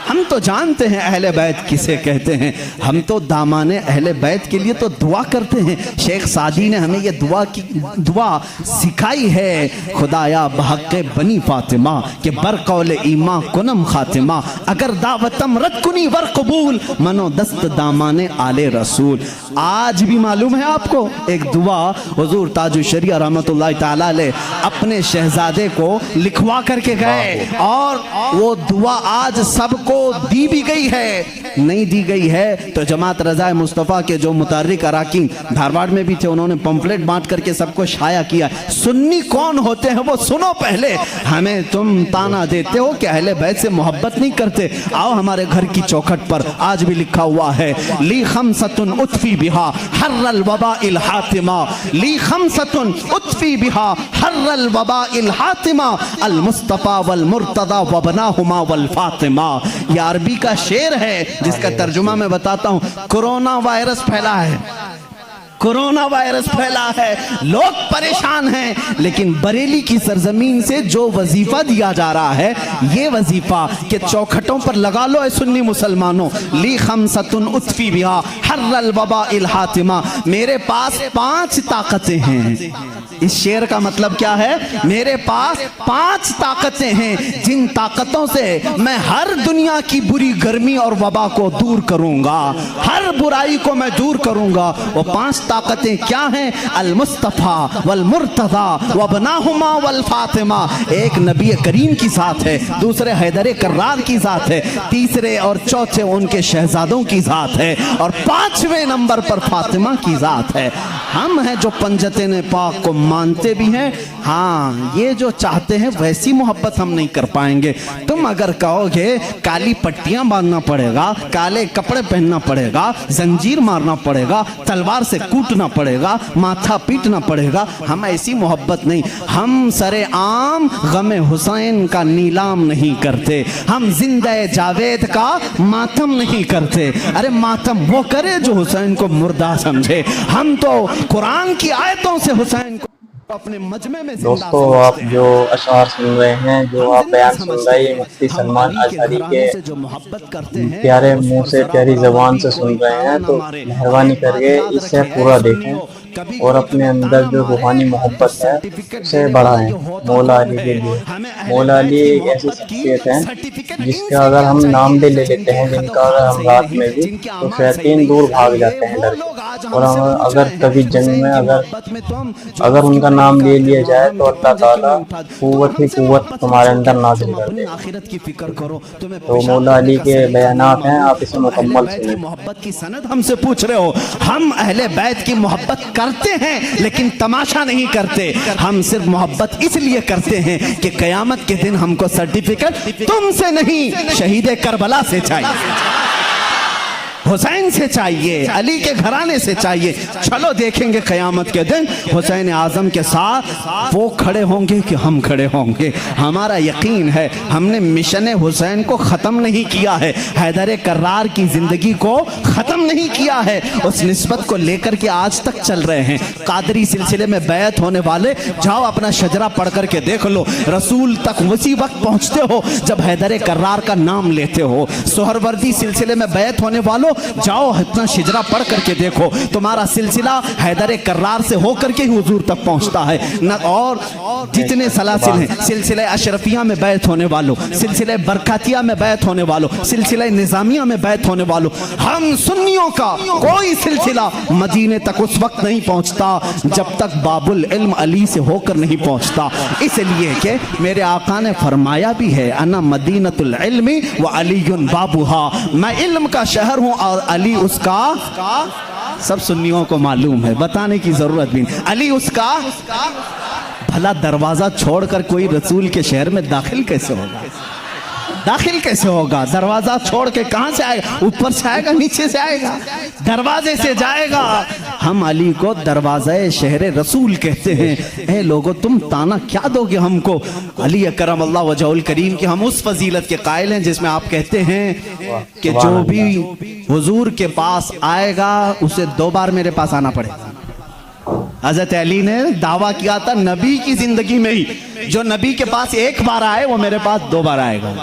हम तो जानते हैं अहले बैत किसे कहते हैं, हम तो दामाने अहले बैत के लिए तो दुआ करते हैं। शेख सादी ने हमें ये दुआ सिखाई है, खुदाया बहक़ बनी फातिमा के बरकौल ईमा कुनम खातिमा, अगर दावतम रद कुनी वर कबूल, मनो दस्त दामाने आले रसूल। आज भी मालूम है आपको एक दुआ हुजूर ताजुल शरिया रहमतुल्लाह तआला अलैह अपने शहजादे को लिखवा करके गए, और वो दुआ आज सबको दी भी गई है। नहीं दी गई है तो जमात रज़ा मुस्तफ़ा के जो मुतारिक अराकीन धारवाड़ में भी थे, उन्होंने पंफलेट बांट करके सबको शाया किया। सुन्नी कौन होते हैं वो सुनो पहले। हमें तुम ताना देते हो कि अहले बैत से मोहब्बत नहीं करते, आओ हमारे घर की चौखट पर आज भी लिखा हुआ है, ली खमसतुन उतफी बिहा हर्रल वबाइल हातिमा, ली खमसतुन उतफी बिहा हर्रल वबाइल हातिमा, अल मुस्तफ़ा वल मुर्तदा वबनाहुमा वल फातिमा। यह अरबी का शेर है जिसका तर्जुमा मैं बताता हूं। कोरोना वायरस फैला है, कोरोना वायरस फैला है, लोग परेशान हैं, लेकिन बरेली की सरजमीन से जो वजीफा दिया जा रहा है, ये वजीफा के चौखटों पर लगा लो ऐ सुन्नी मुसलमानों, ली खमसतुन उतफी बिहा हर्रल वबाइल हातिमा, मेरे पास 5 ताकतें हैं। इस शेर का मतलब क्या है? मेरे पास 5 ताकतें हैं जिन ताकतों से मैं हर दुनिया की बुरी गर्मी और वबा को दूर करूंगा, हर बुराई को मैं दूर करूंगा। वो 5 ताकतें क्या हैं? अल मुस्तफ़ा वल मुर्तज़ा वबनाहुमा वल फातिमा। एक नबी करीम की ज़ात है, दूसरे हैदर कर्रार की ज़ात है, तीसरे और चौथे उनके शहजादों की ज़ात है, और 5वें नंबर पर फातिमा की ज़ात है। हम हैं जो पंजतन पाक को मानते भी हैं, हाँ ये जो चाहते हैं वैसी मोहब्बत हम नहीं कर पाएंगे। तुम अगर कहोगे काली पट्टियां बांधना पड़ेगा, काले कपड़े पहनना पड़ेगा, जंजीर मारना पड़ेगा, तलवार से कूटना पड़ेगा, माथा पीटना पड़ेगा, हम ऐसी मोहब्बत नहीं। हम सरे आम गमे हुसैन का नीलाम नहीं करते, हम जिंदे जावेद का मातम नहीं करते। अरे मातम वो करे जो हुसैन को मुर्दा समझे, हम तो कुरान की आयतों से हुसैन को अपने मजमे में। दोस्तों आप जो अशार सुन रहे हैं, जो आप बयान सुन रहे हैं, मुफ्ती सलमान अज़हरी के प्यारे मुंह से प्यारी ज़बान से सुन रहे हैं, तो मेहरबानी करके इसे पूरा देखें और अपने अंदर जो रूहानी मोहब्बत है उसे बढ़ाएं मौला अली के लिए। मौला अली एक ऐसी शख्सियत है जिसका अगर हम नाम भी ले लेते हैं, जिनका अगर हम रात में भी, तो शैतान दूर भाग जाते हैं डर के। और अगर कभी जंग में अगर उनका नाम ले लिया जाए तो अल्लाह ताला कुव्वत ही कुव्वत तुम्हारे अंदर नाज़िल कर देगा। आखिरत की फिक्र करो। तो मौला अली के बयानात हैं, आप इसे मुकम्मल सुनें। मोहब्बत की सनद हमसे पूछ रहे हो। हम अहले बैत की मोहब्बत करते हैं लेकिन तमाशा नहीं करते। हम सिर्फ मोहब्बत इसलिए करते हैं कि कयामत के दिन हमको सर्टिफिकेट तुमसे नहीं, शहीद करबला से चाहिए, हुसैन से चाहिए, अली के घराने से चाहिए। चलो देखेंगे कयामत के दिन हुसैन आजम के साथ वो खड़े होंगे कि हम खड़े होंगे। हमारा यकीन है हमने मिशन हुसैन को ख़त्म नहीं किया है, हैदर कर्रार की ज़िंदगी को ख़त्म नहीं किया है। उस निस्बत को लेकर के आज तक चल रहे हैं। कादरी सिलसिले में बैत होने वाले जाओ अपना शजरा पढ़ करके देख लो, रसूल तक उसी वक्त पहुँचते हो जब हैदर कर्रार का नाम लेते हो। सोहरवर्दी सिलसिले में बैत होने वालों जाओ इतना शिजरा पढ़ करके देखो, तुम्हारा सिलसिला हैदर कर्रार से होकर के ही हुजूर तक पहुंचता है न। और जितने सलासिल हैं, सिलसिले अशरफिया में बैत होने वालों, सिलसिले बरकातिया में बैत होने वालों, सिलसिले निजामिया में बैत होने वालों, हम सुन्नियों का कोई सिलसिला मदीने तक उस वक्त नहीं पहुंचता जब तक बाबुल इल्म अली से होकर नहीं पहुंचता। इसलिए कि मेरे आका ने फरमाया भी है, अना मदीनतुल इल्मी व अलीयुन बाबुहा, मैं इल्म का शहर हूं और अली उसका। सब सुन्नियों को मालूम है, बताने की जरूरत भी नहीं। अली उसका। भला दरवाजा छोड़कर कोई रसूल के शहर में दाखिल कैसे होगा? दाखिल कैसे होगा? दरवाजा छोड़ के कहां से आएगा? ऊपर से आएगा, नीचे से आएगा, दरवाजे से जाएगा। हम अली को दरवाज़े शहर रसूल कहते हैं। ए लोगों, तुम ताना क्या दोगे हमको? अली करम अल्लाह वजहुल करीम की हम उस फजीलत के कायल हैं जिसमें आप कहते हैं कि जो भी हुजूर के पास आएगा उसे 2 बार मेरे पास आना पड़ेगा। हज़रत अली ने दावा किया था नबी की जिंदगी में ही, जो नबी के पास 1 बार आए वो मेरे पास 2 बार आएगा।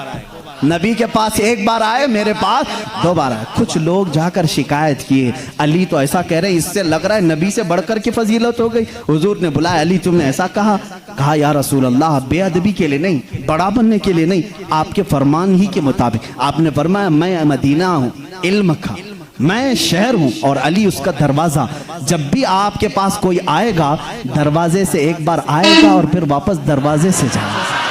नबी के पास 1 बार आए, मेरे पास 2 बार आए। कुछ लोग जाकर शिकायत किए, अली तो ऐसा कह रहे हैं, इससे लग रहा है नबी से बढ़कर के फजीलत हो गई। हुजूर ने बुलाया, अली तुमने ऐसा कहा? कहा या रसूल अल्लाह, बेअदबी के लिए नहीं, बड़ा बनने के लिए नहीं, आपके फरमान ही के मुताबिक। आपने फरमाया मैं मदीना हूँ इल्म का, मैं शहर हूँ और अली उसका दरवाज़ा। जब भी आपके पास कोई आएगा दरवाजे से 1 बार आएगा और फिर वापस दरवाजे से जाएगा,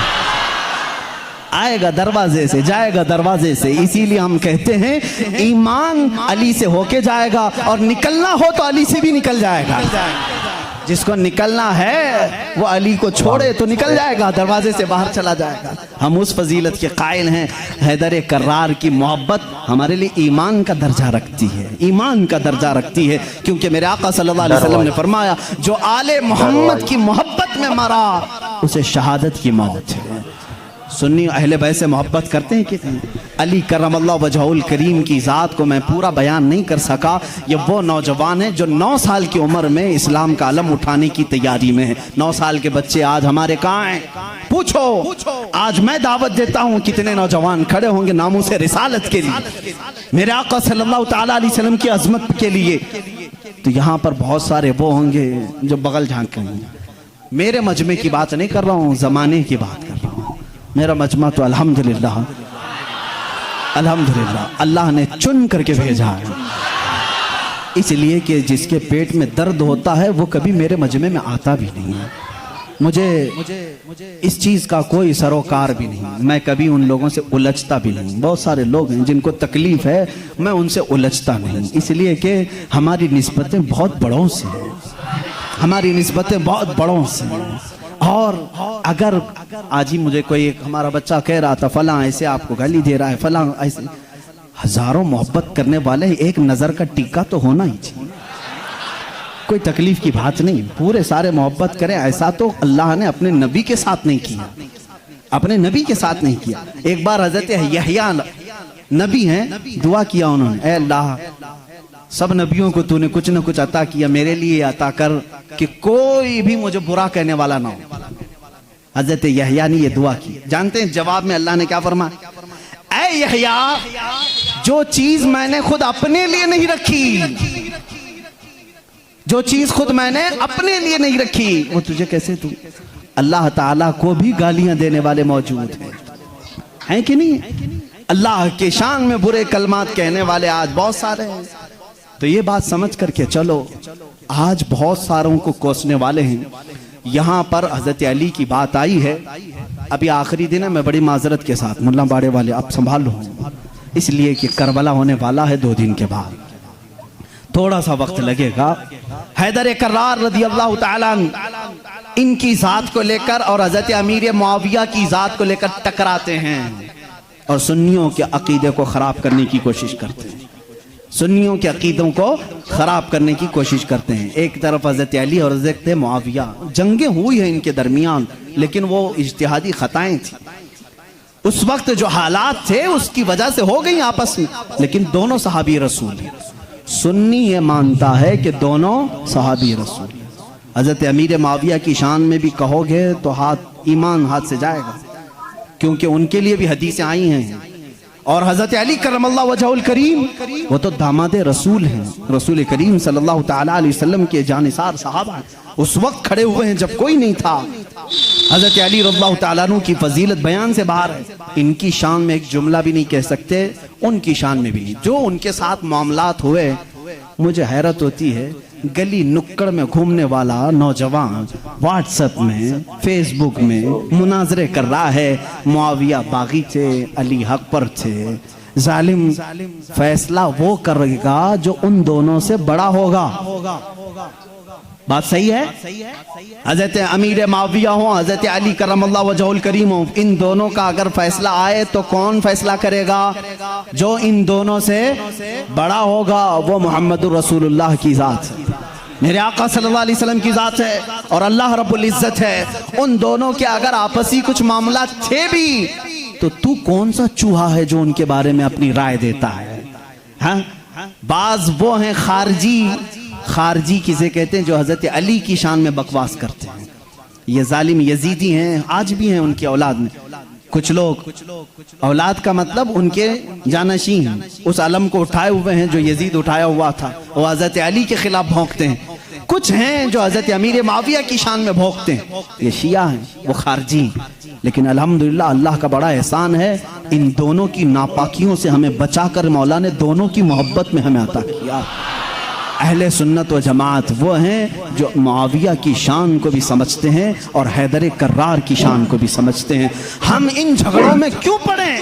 आएगा दरवाजे से, जाएगा दरवाजे से। इसीलिए हम कहते हैं ईमान अली से होके जाएगा और निकलना हो तो अली से भी निकल जाएगा। जिसको निकलना है वो अली को छोड़े तो निकल जाएगा, दरवाजे से बाहर चला जाएगा। हम उस फजीलत के कायल हैं। हैदर कर्रार की मोहब्बत हमारे लिए ईमान का दर्जा रखती है, ईमान का दर्जा रखती है, क्योंकि मेरे आका सल्लल्लाहु अलैहि वसल्लम ने फरमाया जो आले मोहम्मद की मोहब्बत में मरा उसे शहादत की मौत है। सुन्नी अहले बैत से मोहब्बत करते हैं कि अली करमल्लाहु वजहुल करीम की ज़ात को मैं पूरा बयान नहीं कर सका। ये वो नौजवान है जो 9 साल की उम्र में इस्लाम का अलम उठाने की तैयारी में है। 9 साल के बच्चे आज हमारे कहाँ हैं? पूछो। आज मैं दावत देता हूँ, कितने नौजवान खड़े होंगे नामूस रिसालत के लिए, मेरे आका सल्लल्लाहु ताला अलैहि वसल्लम की अजमत के लिए। तो यहाँ पर बहुत सारे वो होंगे जो बगल झांकेंगे। मेरे मजमे की बात नहीं कर रहा हूँ, ज़माने की बात कर रहा हूँ। मेरा मजमा तो अल्हम्दुलिल्लाह अल्लाह ने चुन करके भेजा है, इसलिए कि जिसके पेट में दर्द होता है वो कभी मेरे मजमे में आता भी नहीं है। मुझे इस चीज़ का कोई सरोकार भी नहीं, मैं कभी उन लोगों से उलझता भी नहीं। बहुत सारे लोग हैं जिनको तकलीफ़ है, मैं उनसे उलझता नहीं, इसलिए कि हमारी निस्बतें बहुत बड़ों से हैं, हमारी निस्बतें बहुत बड़ों से हैं। और अगर आज ही मुझे कोई एक हमारा बच्चा कह रहा था फलां ऐसे आपको गाली दे रहा है, फलां ऐसे, हजारों मोहब्बत करने वाले एक नज़र का टीका तो होना ही चाहिए। कोई तकलीफ की बात नहीं, पूरे सारे मोहब्बत करें। ऐसा तो अल्लाह ने अपने नबी के साथ नहीं किया, अपने नबी के साथ नहीं किया। एक बार हजरत यहया नबी हैं, दुआ किया उन्होंने, ऐ अल्लाह सब नबियों को तूने कुछ न कुछ अता किया, मेरे लिए अता कर कि कोई भी मुझे बुरा कहने वाला ना हो। हजरत यहया ने ये दुआ की। जानते हैं जवाब में अल्लाह ने क्या फरमाया? ऐ यहया, जो चीज मैंने खुद अपने लिए नहीं रखी, जो चीज खुद मैंने अपने लिए नहीं रखी वो तुझे कैसे दूं? अल्लाह ताला को भी गालियां देने वाले मौजूद हैं कि नहीं? अल्लाह के शान में बुरे कलमात कहने वाले आज बहुत सारे हैं। तो ये बात समझ करके चलो, आज बहुत सारों को कोसने वाले हैं। यहाँ पर हजरत अली की बात आई है, अभी आखिरी दिन है, मैं बड़ी माजरत के साथ मुल्ला बाड़े वाले आप संभाल लो, इसलिए कि करबला होने वाला है 2 दिन के बाद, थोड़ा सा वक्त लगेगा। हैदर कर्रार रज़ी अल्लाह ताला इनकी जात को लेकर और हजरत अमीर मुआविया की जात को लेकर टकराते हैं और सुन्नियों के अकीदे को खराब करने की कोशिश करते हैं, सुन्नियों के अकीदों को खराब करने की कोशिश करते हैं। एक तरफ हजरत अली और हजरत मुआविया, जंगें हुई हैं इनके दरमियान, लेकिन वो इज्तिहादी खताएं थी, उस वक्त जो हालात थे उसकी वजह से हो गई आपस में, लेकिन दोनों सहाबी रसूल हैं। सुन्नी ये मानता है कि दोनों सहाबी रसूल। हजरत अमीर मुआविया की शान में भी कहोगे तो ईमान हाथ से जाएगा, क्योंकि उनके लिए भी हदीसें आई हैं। और हजरत अली करमल्लाहु वजहुल करीम वो तो दामाद रसूल हैं, रसूल करीम सल्लल्लाहु ताला अलैहि वसल्लम के जानिसार सहाबा हैं, उस वक्त खड़े हुए हैं जब कोई नहीं था। हजरत अली रज़ियल्लाहु ताला अन्हु की फजीलत बयान से बाहर है, इनकी शान में एक जुमला भी नहीं कह सकते, उनकी शान में भी नहीं। जो उनके साथ मामलात हुए, मुझे हैरत होती है, गली नुक्कड़ में घूमने वाला नौजवान व्हाट्सएप में, फेसबुक में मुनाजरे कर रहा है, मुआविया बागी थे, अली हक पर थे, जालिम फैसला वो करेगा जो उन दोनों से बड़ा होगा। बात सही है? हजरत अमीर मुआविया हो, हजरत अली करमल्लाहु वजहुल करीम हो, इन दोनों का अगर फैसला आए तो कौन फैसला करेगा? जो इन दोनों से बड़ा होगा, वो मोहम्मद रसूलुल्लाह की जात है, मेरे आका सल्लल्लाहु अलैहि वसल्लम की जात है और अल्लाह रब्बुल इज्जत है। उन दोनों के अगर आपसी कुछ मामला थे भी, तो तू कौन सा चूहा है जो उनके बारे में अपनी राय देता है? हाँ, बाज वो हैं खारजी किसे कहते हैं, जो हजरत अली की शान में बकवास करते हैं। ये जालिम यजीदी हैं, आज भी हैं उनकी औलाद में कुछ लोग, औलाद का मतलब उनके जानशीन, उस अलम को उठाए हुए हैं जो यजीद उठाया हुआ था, वो हजरत अली के खिलाफ भौंकते हैं। कुछ हैं जो हजरत अमीर मुआविया की शान में भौंकते हैं, ये शिया हैं, वो खारजी। लेकिन अल्हम्दुलिल्लाह अल्लाह का बड़ा एहसान है, इन दोनों की नापाकियों से हमें बचाकर मौला ने दोनों की मोहब्बत में हमें अता किया। अहले सुन्नत व जमात वो हैं जो मुआविया की शान को भी समझते हैं और हैदर कर्रार की शान को भी समझते हैं। हम इन झगड़ों में क्यों पड़े?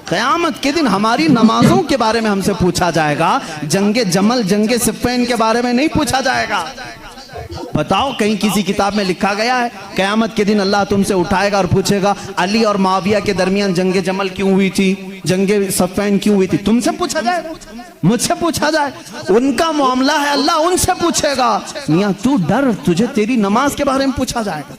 क़यामत के दिन हमारी नमाजों के बारे में हमसे पूछा जाएगा, जंगे जमल जंगे सिफ़्फ़ीन के बारे में नहीं पूछा जाएगा। बताओ, कहीं किसी किताब में लिखा गया है क़यामत के दिन अल्लाह तुमसे उठाएगा और पूछेगा अली और मुआविया के दरमियान जंगे जमल क्यों हुई थी, जंगे सिफ़्फ़ीन क्यों हुई थी? तुमसे पूछा जाएगा, मुझसे पूछा जाए, उनका मामला है, अल्लाह उनसे पूछेगा। मियां तू डर, तुझे तेरी नमाज के बारे में पूछा जाएगा,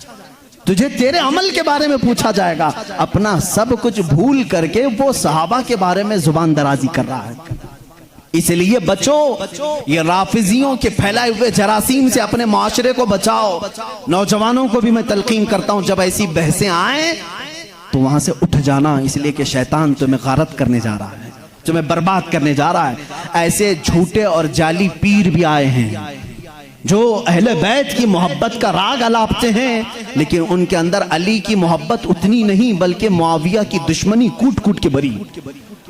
तुझे तेरे अमल के बारे में पूछा जाएगा। अपना सब कुछ भूल करके वो सहाबा के बारे में जुबान दराजी कर रहा है। इसलिए बचो, ये राफिजियों के फैलाए हुए जरासीम से अपने माशरे को बचाओ। नौजवानों को भी मैं तलकीन करता हूं, जब ऐसी बहसें आए तो वहां से उठ जाना, इसलिए कि शैतान तुम्हें गारत करने जा रहा है, तुम्हें बर्बाद करने जा रहा है। ऐसे झूठे और जाली पीर भी आए हैं जो अहले बैत की मोहब्बत का राग अलापते हैं, लेकिन उनके अंदर अली की मोहब्बत उतनी नहीं, बल्कि मुआविया की दुश्मनी कूट कूट के भरी।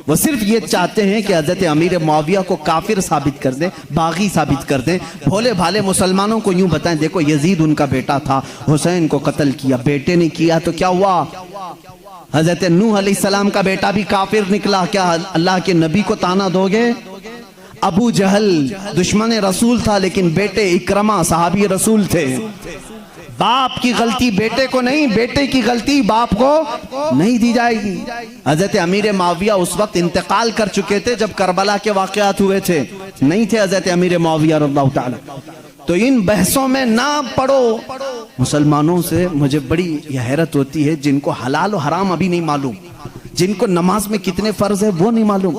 वो सिर्फ ये चाहते हैं कि हजरत अमीर मुआविया को काफिर साबित कर दें, बागी साबित कर दें। भोले भाले मुसलमानों को यूं बताएं, देखो यजीद उनका बेटा था, हुसैन को कत्ल किया, बेटे ने किया तो क्या हुआ? हजरत नूह अलैहिस्सलाम का बेटा भी काफिर निकला, क्या अल्लाह के नबी को ताना दोगे? अबू जहल दुश्मन रसूल था, लेकिन बेटे इकरमा सहाबी रसूल थे। बाप की गलती बेटे को नहीं, बेटे की गलती बाप को नहीं दी जाएगी। हजरत अमीर मुआविया उस वक्त इंतकाल कर चुके थे जब करबला के वाक़यात हुए थे, नहीं थे हजरत अमीर मुआविया रज़ियल्लाहु ताला। तो इन बहसों में ना पड़ो। मुसलमानों से मुझे बड़ी हैरत होती है, जिनको हलाल और हराम अभी नहीं मालूम, जिनको नमाज में कितने फर्ज है वो नहीं मालूम,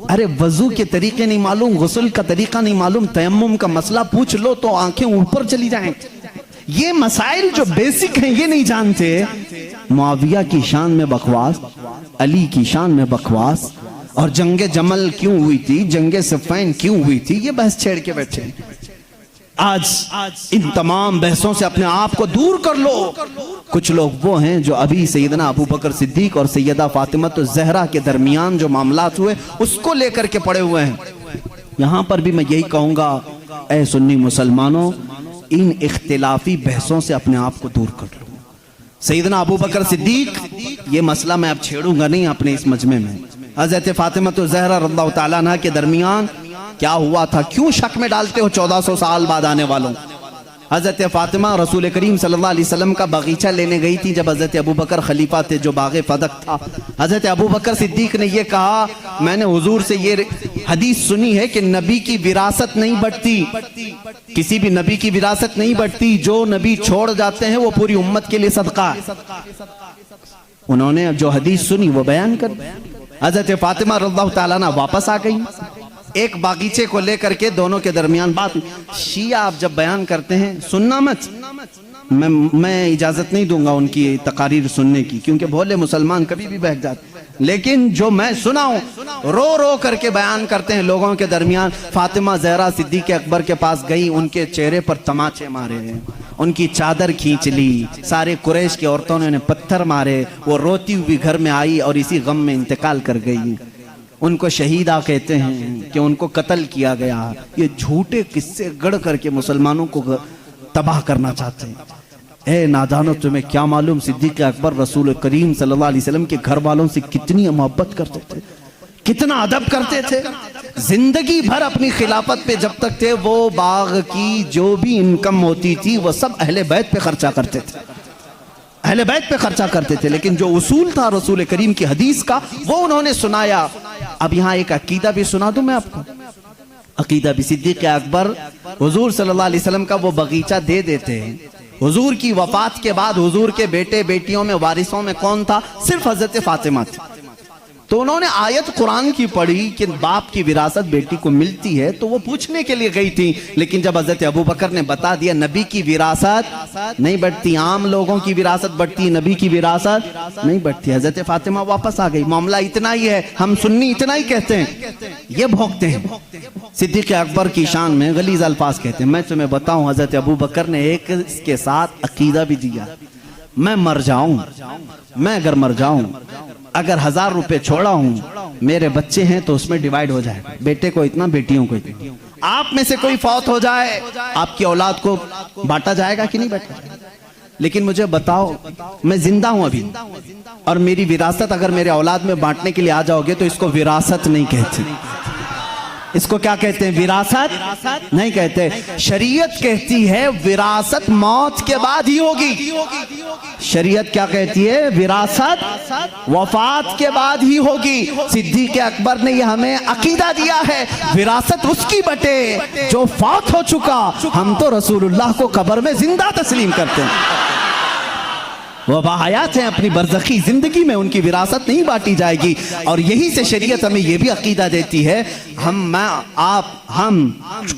अरे वजू के तरीके नहीं मालूम, गुस्ल का तरीका नहीं मालूम, तयम्मुम का मसला पूछ लो तो आंखें ऊपर चली जाएं। ये मसाइल जो बेसिक हैं ये नहीं जानते। मुआविया की शान में बकवास, अली की शान में बकवास, और जंगे जमल क्यों हुई थी, जंगे सिफ़्फ़ीन क्यों हुई थी, ये बहस छेड़ के बैठे। आज इन तमाम बहसों से अपने आप को दूर कर लो। कुछ लोग वो हैं जो अभी सैयदना अबू बकर सिद्दीक और सैयदा फातिमा तो ज़हरा के दरमियान जो मामलात हुए उसको लेकर के पड़े हुए हैं। यहां पर भी मैं यही कहूंगा, ऐ सुन्नी मुसलमानों, इन इख्तिलाफी बहसों से अपने आप को दूर कर लो। सैयदना अबू बकर सिद्दीक, ये मसला मैं अब छेड़ूंगा नहीं अपने इस मजमे में। हजरत फातिमा तो ज़हरा रज़ियल्लाहु ताला अन्हा के दरमियान क्या हुआ था, क्यों शक में डालते हो 1400 साल बाद आने वालों। हजरत फातिमा रसूल करीम सल्लल्लाहु अलैहि वसल्लम का बगीचा लेने गई थी जब हजरत अबू बकर खलीफा थे, जो बागे फदक था। हजरत अबू बकर सिद्दीक ने यह कहा, मैंने हुजूर से ये हदीस सुनी है कि नबी की विरासत नहीं बढ़ती, किसी भी नबी की विरासत नहीं बढ़ती, जो नबी छोड़ जाते हैं वो पूरी उम्मत के लिए सदका है। उन्होंने जो हदीस सुनी वो बयान कर, हजरत फातिमा रज़ियल्लाहु ताला अन्हा वापस आ गई। एक बागीचे को लेकर के दोनों के दरमियान बात। शिया आप जब बयान करते हैं सुनना मत, मैं इजाजत नहीं दूंगा उनकी तकारीर सुनने की, क्योंकि भोले मुसलमान कभी भी बहक जाते, लेकिन जो मैं सुना हूं रो रो करके बयान करते हैं लोगों के दरमियान। फातिमा ज़हरा सिद्दीक़ अकबर के पास गई, उनके चेहरे पर तमाचे मारे, उनकी चादर खींच ली, सारे कुरैश की औरतों ने उन्हें पत्थर मारे, वो रोती हुई घर में आई और इसी गम में इंतकाल कर गई। उनको शहीदा कहते हैं कि उनको कत्ल किया गया। ये झूठे किस्से गढ़ करके मुसलमानों को तबाह करना चाहते हैं। ए नादानो, तुम्हें क्या मालूम सिद्दीक़ अकबर रसूल करीम सल्लल्लाहु अलैहि वसल्लम के घर वालों से कितनी मोहब्बत करते थे, कितना अदब करते थे। जिंदगी भर अपनी खिलाफत पे जब तक थे, वो बाग की जो भी इनकम होती थी वो सब अहले बैत पे खर्चा करते थे, अहले बैत पे खर्चा करते थे। लेकिन जो उसूल था रसूल करीम की हदीस का, वो उन्होंने सुनाया। अब यहाँ एक अकीदा भी सुना दूं मैं आपको। अकीदा भी, सिद्दीक़ अकबर हुजूर सल्लल्लाहु अलैहि वसल्लम का वो बगीचा दे देते हैं। हुजूर की वफात के बाद हुजूर के बेटे बेटियों में वारिसों में कौन था? सिर्फ हजरत फातिमा थी। तो उन्होंने आयत कुरान की पढ़ी कि बाप की विरासत बेटी को मिलती है, तो वो पूछने के लिए गई थी। लेकिन जब हजरत अबू बकर ने बता दिया नबी की विरासत नहीं बढ़ती, आम लोगों की विरासत बढ़ती, नबी की विरासत नहीं बढ़ती, हजरत फातिमा वापस आ गई। मामला इतना ही है, हम सुन्नी इतना ही कहते हैं, ये भोंकते हैं। सिद्दीक़ अकबर की शान में गलीज अल्फाज कहते हैं। मैं तुम्हें बताऊं, हजरत अबू बकर ने एक इसके साथ अकीदा भी दिया, मैं मर जाऊं, मैं अगर मर जाऊं, अगर 1000 रुपए छोड़ा हूं, मेरे बच्चे हैं तो उसमें डिवाइड हो जाएगा, बेटे को इतना, बेटियों को इतना। आप में से कोई फौत हो जाए, आपकी औलाद को बांटा जाएगा कि नहीं बांटा जाएगा? लेकिन मुझे बताओ, मैं जिंदा हूं अभी और मेरी विरासत अगर मेरे औलाद में बांटने के लिए आ जाओगे तो इसको विरासत नहीं कहती, इसको क्या कहते हैं? विरासत नहीं कहते। शरीयत कहती है विरासत मौत के बाद ही होगी। शरीयत क्या कहती है? विरासत वफात के बाद ही होगी। सिद्दीक़ अकबर ने यह हमें अकीदा दिया है, विरासत उसकी बटे जो फौत हो चुका। हम तो रसूलुल्लाह को कब्र में जिंदा तस्लीम करते हैं, वह बाहयात हैं, अपनी बरज़खी जिंदगी में उनकी विरासत नहीं बांटी जाएगी। और यही से शरीयत हमें यह भी अकीदा देती है, हम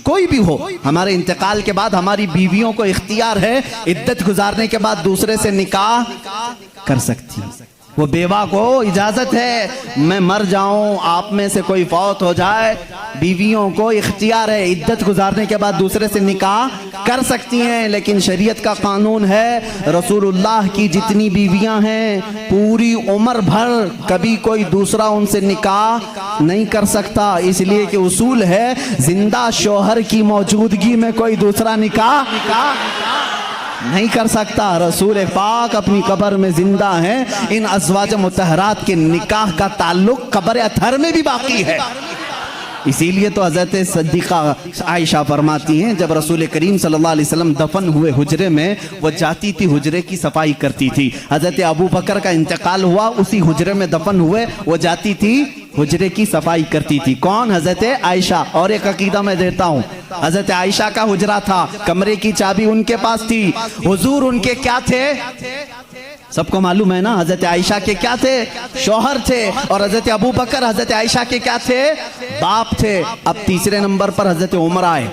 कोई भी हो, हमारे इंतकाल के बाद हमारी बीवियों को इख्तियार है इद्दत गुजारने के बाद दूसरे से निकाह कर सकती है। वो बेवा को इजाजत है, मैं मर जाऊं, आप में से कोई फौत हो जाए, बीवियों को इख्तियार है इद्दत गुजारने के बाद दूसरे से निकाह कर सकती हैं। लेकिन शरीयत का कानून है, रसूलुल्लाह की जितनी बीवियां हैं पूरी उम्र भर कभी कोई दूसरा उनसे निकाह नहीं कर सकता, इसलिए कि उसूल है जिंदा शौहर की मौजूदगी में कोई दूसरा निकाह नहीं कर सकता। रसूल पाक अपनी कब्र में जिंदा हैं, इन अज़वाज मुतहरात के निकाह का ताल्लुक कब्र अथर में भी बाकी है। इसीलिए तो हज़रत सिद्दीक़ा आयशा फरमाती हैं, जब रसूल करीम सल्लल्लाहु अलैहि वसल्लम दफन हुए हुजरे में, वो जाती थी हुजरे की सफाई करती थी। हज़रत अबू बकर का इंतकाल हुआ, उसी हुजरे में दफन हुए, वो जाती थी हुजरे की सफाई करती थी। कौन? हज़रत आयशा। और एक अकीदा मैं देता हूँ, हज़रत आयशा का हुजरा था, कमरे की चाबी उनके पास थी। हुजूर उनके क्या थे? सबको मालूम है ना, हजरत आयशा के क्या थे? शौहर थे। और हजरत अबू बकर हजरत आयशा के क्या थे? बाप थे। अब तीसरे नंबर पर हजरत उमर आए।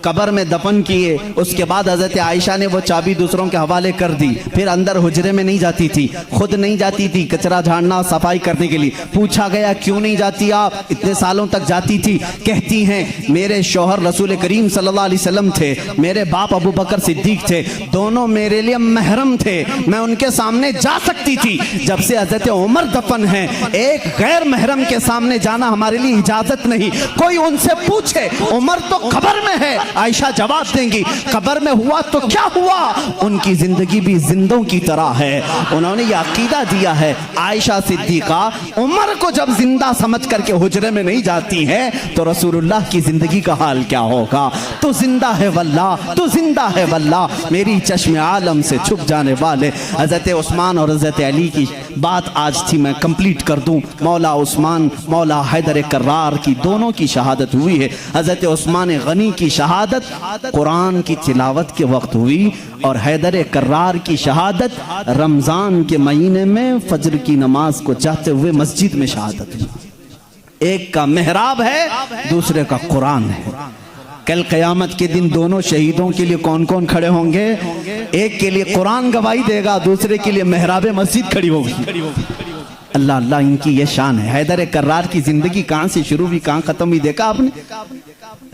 कब्र में दफन किए। उसके बाद हजरत आयशा ने वो चाबी दूसरों के हवाले कर दी। फिर अंदर हुजरे में नहीं जाती थी, खुद नहीं जाती थी कचरा झाड़ना सफाई करने के लिए। पूछा गया क्यों नहीं जाती आप, इतने सालों तक जाती थी। कहती हैं मेरे शौहर रसूल करीम सल्लल्लाहु अलैहि वसल्लम थे, मेरे बाप अबू बकर सिद्दीक थे, दोनों मेरे लिए महरम थे, मैं उनके सामने जा सकती थी। जब से हजरत उमर दफन है, एक गैर महरम के सामने जाना हमारे लिए इजाजत नहीं। कोई उनसे पूछे उमर तो कब्र में है, आयशा जवाब देंगी कब्र में हुआ तो क्या हुआ, उनकी जिंदगी भी जिंदों की तरह है। उन्होंने यह अकीदा दिया है आयशा सिद्दीका उमर को जब जिंदा समझ करके हुजरे में नहीं जाती है तो रसूलुल्लाह की जिंदगी का हाल क्या होगा। तो जिंदा है वल्लाह, तो जिंदा है वल्लाह, मेरी चश्मे आलम से छुप जाने वाले हजरत उस्मान और हजरत अली की बात आज थी, मैं कंप्लीट कर दूं। मौला उस्मान मौला हैदर कर्रार की दोनों की शहादत हुई है। हजरत उस्मान गनी की शहादत कुरान की तिलावत के वक्त हुई और हैदर कर्रार की शहादत रमजान के महीने में फजर की नमाज को चाहते हुए मस्जिद में शहादत हुई। एक का मेहराब है, दूसरे का कुरान है। कल क़यामत के दिन दोनों शहीदों के लिए कौन कौन खड़े होंगे, एक के लिए कुरान गवाही देगा, दूसरे के लिए मेहराब मस्जिद खड़ी होगी। अल्लाह अल्लाह इनकी ये शान है। हैदर कर्रार की जिंदगी कहाँ से शुरू हुई कहाँ खत्म हुई देखा आपने।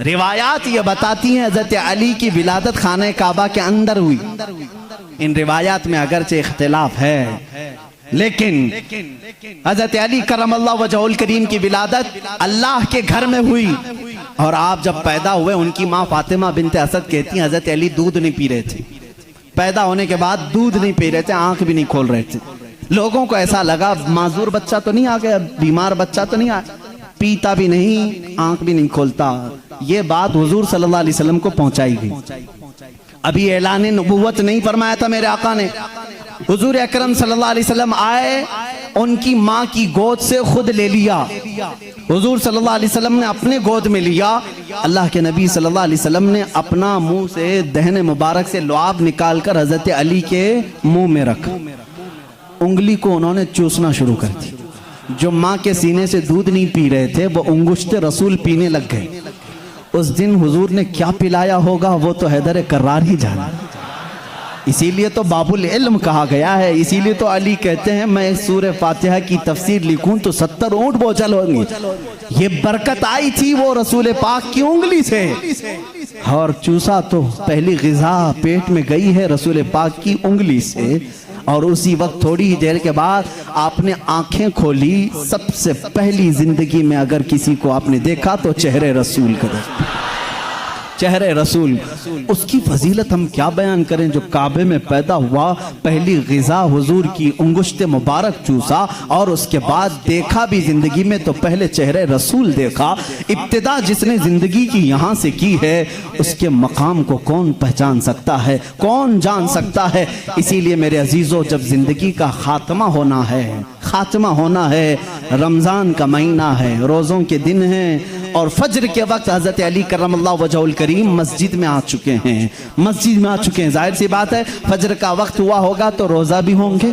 रिवायात ये बताती हैं हजरत अली की विलादत खाने काबा के अंदर हुई। इन रिवायात में अगरचे इख्तिलाफ है, लेकिन हजरत अली करमल्लाहु वजहुल करीम की विलादत अल्लाह के घर में हुई। और आप जब पैदा हुए, उनकी माँ फातिमा बिनते असद कहती हैं हजरत अली दूध नहीं पी रहे थे, पैदा होने के बाद दूध नहीं पी रहे थे, आंख भी नहीं खोल रहे थे। लोगों को ऐसा लगा माजूर बच्चा तो नहीं आ गया, बीमार बच्चा तो नहीं आया, पीता भी नहीं, आंख भी नहीं खोलता। ये बात हुजूर सल्लल्लाहु अलैहि वसल्लम को पहुंचाई गई। अभी ऐलान नबुव्वत नहीं फरमाया था मेरे आका ने। हुजूर अकरम सल्लल्लाहु अलैहि वसल्लम आए, उनकी माँ की गोद से खुद ले लिया। हुजूर सल्लल्लाहु अलैहि वसल्लम ने अपने गोद में लिया। अल्लाह के नबी सल्लल्लाहु अलैहि वसल्लम ने अपना मुंह से दहने मुबारक से लुआब निकालकर हजरत अली के मुंह में रखा। उंगली को उन्होंने चूसना शुरू कर दी। जो माँ के सीने से दूध नहीं पी रहे थे वो उंगुश्ते रसूल पीने लग गए। उस दिन हुजूर ने क्या पिलाया होगा वो तो हैदर कर्रार ही जाना। इसीलिए तो बाबुल इल्म कहा गया है। इसीलिए तो अली कहते हैं मैं सूरह फातिहा की तफसीर लिखूं तो 70 ऊंट बोझल होंगे। ये बरकत आई थी वो रसूल पाक की उंगली से, और चूसा तो पहली ग़िज़ा पेट में गई है रसूल पाक की उंगली से। और उसी वक्त थोड़ी ही देर के बाद आपने आंखें खोली। सबसे पहली जिंदगी में अगर किसी को आपने देखा तो चेहरे रसूल का, चेहरे रसूल। उसकी फजीलत हम क्या बयान करें। जो काबे में पैदा हुआ, पहली ग़िज़ा हुजूर की उंगुश्ते मुबारक चूसा, और उसके बाद देखा भी जिंदगी में तो पहले चेहरे रसूल देखा। इब्तिदा जिसने जिंदगी की यहाँ से की है उसके मकाम को कौन पहचान सकता है, कौन जान सकता है। इसीलिए मेरे अजीज़ों, जब जिंदगी का खात्मा होना है, खात्मा होना है, रमज़ान का महीना है, रोज़ों के दिन हैं, और फजर के वक्त हज़रत अली करमल्लाहु वजहुल करीम मस्जिद में आ चुके हैं, मस्जिद में आ चुके हैं। जाहिर सी बात है फजर का वक्त हुआ होगा तो रोज़ा भी होंगे,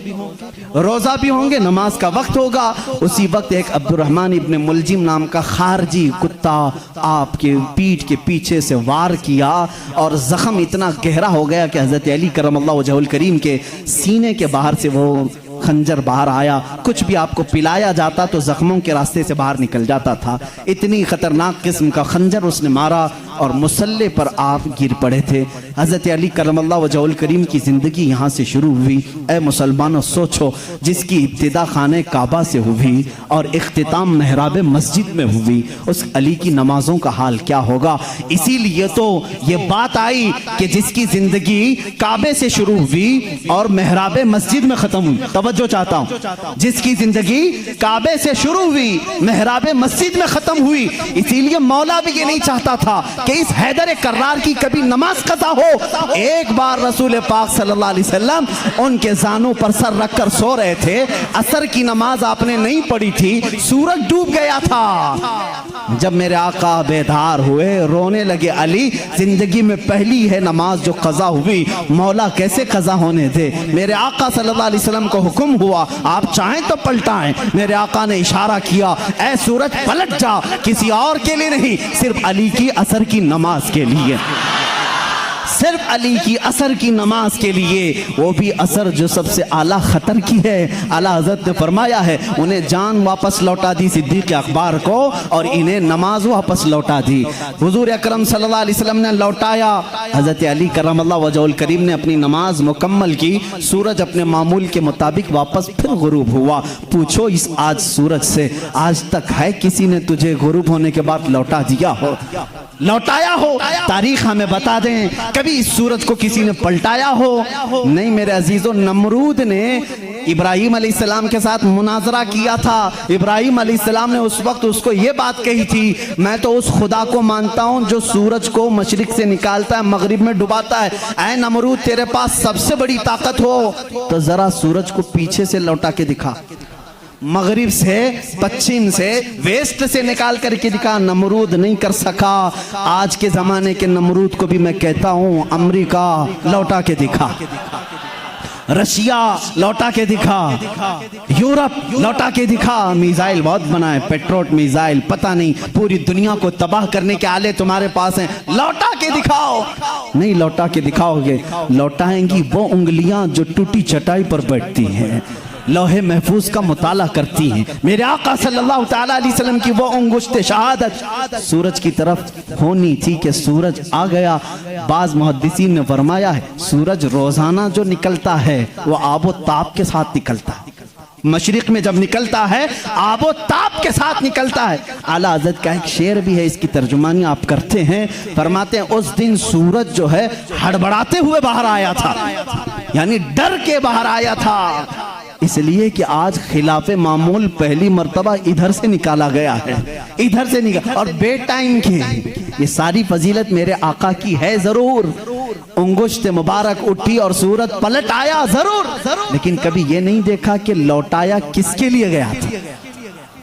रोज़ा भी होंगे, नमाज का वक्त होगा। उसी वक्त एक अब्दुर्रहमान इब्न मुलजिम नाम का खारजी कुत्ता आपके पीठ के पीछे से वार किया और ज़ख्म इतना गहरा हो गया कि हज़रत अली करमल्लाहु वजहुल करीम के सीने के बाहर से वो खंजर बाहर आया। कुछ भी आपको पिलाया जाता तो जख्मों के रास्ते से बाहर निकल जाता था। इतनी खतरनाक किस्म का खंजर उसने मारा और मुसल्ले पर आप गिर पड़े थे। हज़रत अली करमल्लाहु वजहुल करीम की ज़िंदगी यहाँ से शुरू हुई। ए मुसलमानों, सोचो जिसकी इब्तिदा खाने काबा से हुई और इख्तिताम महराब मस्जिद में हुई, उस अली की नमाजों का हाल क्या होगा। इसीलिए तो ये बात आई कि जिसकी ज़िंदगी काबे से शुरू हुई और महराब मस्जिद में ख़त्म हुई। तवज्जो चाहता हूँ, जिसकी ज़िंदगी काबे से शुरू हुई, महराब मस्जिद में ख़त्म हुई। इसीलिए मौला भी ये नहीं चाहता था कि इस हैदर कर्रार की कभी नमाज कज़ा हो। एक बार रसूल पाक सल्लल्लाहु अलैहि वसल्लम उनके जानों पर सर रखकर सो रहे थे। असर की नमाज आपने नहीं पढ़ी थी, सूरज डूब गया था। जब मेरे आका बेदार हुए, रोने लगे। अली, जिंदगी में पहली है नमाज जो कज़ा हुई, मौला कैसे कज़ा होने दे। मेरे आका सल्लल्लाहु अलैहि वसल्लम को हुक्म हुआ, आप चाहें तो पलटाएं। मेरे आका ने इशारा किया, ऐ सूरज पलट जा, किसी और के लिए नहीं, सिर्फ अली की असर की की नमाज के लिए, सिर्फ अली की असर की नमाज के लिए, वो भी असर जो सबसे आला खतर की है। आला हजरत ने फरमाया है उन्हें जान वापस लौटा दी सिद्दीक़ अकबर को और इन्हें नमाज वापस लौटा दी। हुजूर अकरम सल्लल्लाहु अलैहि वसल्लम ने लौटाया, हजरत अली करमल्लाहु वजहुल करीम ने अपनी नमाज मुकम्मल की, सूरज अपने मामूल के मुताबिक वापस फिर गुरूब हुआ। पूछो इस आज सूरज से आज तक है किसी ने तुझे गुरूब होने के बाद लौटा दिया हो, लौटाया हो? तारीख हमें बता दें कभी इस सूरज को किसी ने पलटाया हो? नहीं मेरे अजीजों, नमरूद ने इब्राहिम अलैहिस्सलाम के साथ मुनाजरा किया था। इब्राहिम अलैहिस्सलाम ने उस वक्त उसको ये बात कही थी, मैं तो उस खुदा को मानता हूं जो सूरज को मशरिक से निकालता है मगरिब में डुबाता है। ऐ नमरूद, तेरे पास सबसे बड़ी ताकत हो तो जरा सूरज को पीछे से लौटा के दिखा, मगरिब से, पश्चिम से, वेस्ट से निकाल करके दिखा। नमरूद नहीं कर सका। आज के जमाने के नमरूद को भी मैं कहता हूं, अमेरिका लौटा के दिखा, रशिया लौटा के दिखा, यूरोप लौटा के दिखा। मिसाइल बहुत बनाए, पेट्रोट मिसाइल, पता नहीं पूरी दुनिया को तबाह करने के आले तुम्हारे पास हैं, लौटा के दिखाओ। नहीं लौटा के दिखाओगे, लौटाएंगी वो उंगलियां जो टूटी चटाई पर बैठती हैं, लोहे महफूज का मुताला करती हैं। मेरे आका सल्लल्लाहु तआला अलैहि वसल्लम की वो अंगुश्त शहादत सूरज की तरफ होनी थी कि सूरज आ गया। बाज मुहद्दिसीन ने फरमाया है सूरज रोजाना जो निकलता है वो आबो ताप के साथ निकलता है। मशरिक में जब निकलता है आबो ताप के साथ निकलता है। आला हज़रत का एक शेर भी है, इसकी तर्जुमानी आप करते हैं। फरमाते हैं उस दिन सूरज जो है हड़बड़ाते हुए बाहर आया था, यानी डर के बाहर आया था, इसलिए कि आज खिलाफे मामूल पहली मर्तबा इधर से निकाला गया है, इधर से निकाला और बे टाइम के। ये सारी फजीलत मेरे आका की है जरूर। उंगुश्त मुबारक उठी और सूरज पलट आया जरूर, लेकिन कभी ये नहीं देखा कि लौटाया किसके लिए गया था,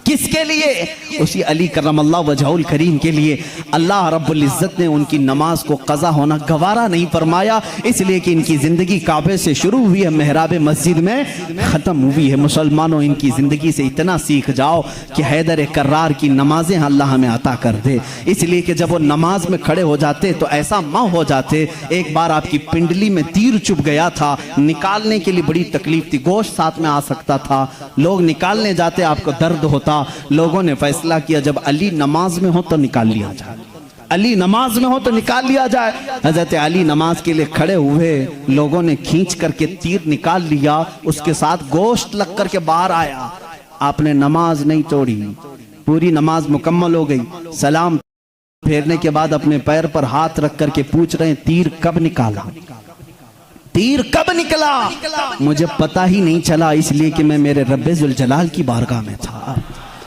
किसके लिए? उसी अली करमल्लाहु वजहुल करीम के लिए। अल्लाह रब्बुल इज्जत ने उनकी नमाज को कज़ा होना गवारा नहीं फरमाया, इसलिए कि इनकी जिंदगी काबे से शुरू हुई है, मेहराब मस्जिद में ख़त्म हुई है। मुसलमानों, इनकी ज़िंदगी से इतना सीख जाओ कि हैदर कर्रार की नमाजें अल्लाह हमें अता कर दे। इसलिए कि जब वो नमाज में खड़े हो जाते तो ऐसा माँ हो जाते। एक बार आपकी पिंडली में तीर चुभ गया था, निकालने के लिए बड़ी तकलीफ थी, गोश्त साथ में आ सकता था, लोग निकालने जाते, आपको दर्द होता। लोगों ने फैसला किया जब अली नमाज में हो तो निकाल लिया जाए, अली नमाज में हो तो निकाल लिया जाए। हजरत अली नमाज के लिए खड़े हुए, लोगों ने खींच करके तीर निकाल लिया, उसके साथ गोश्त लग करके बाहर आया। आपने नमाज नहीं तोड़ी, पूरी नमाज मुकम्मल हो गई। सलाम फेरने के बाद अपने पैर पर हाथ रख करके पूछ रहे हैं तीर कब निकाला, तीर कब निकला? मुझे पता ही नहीं चला, इसलिए कि मैं मेरे रब्बे जुल जलाल की बारगाह में था।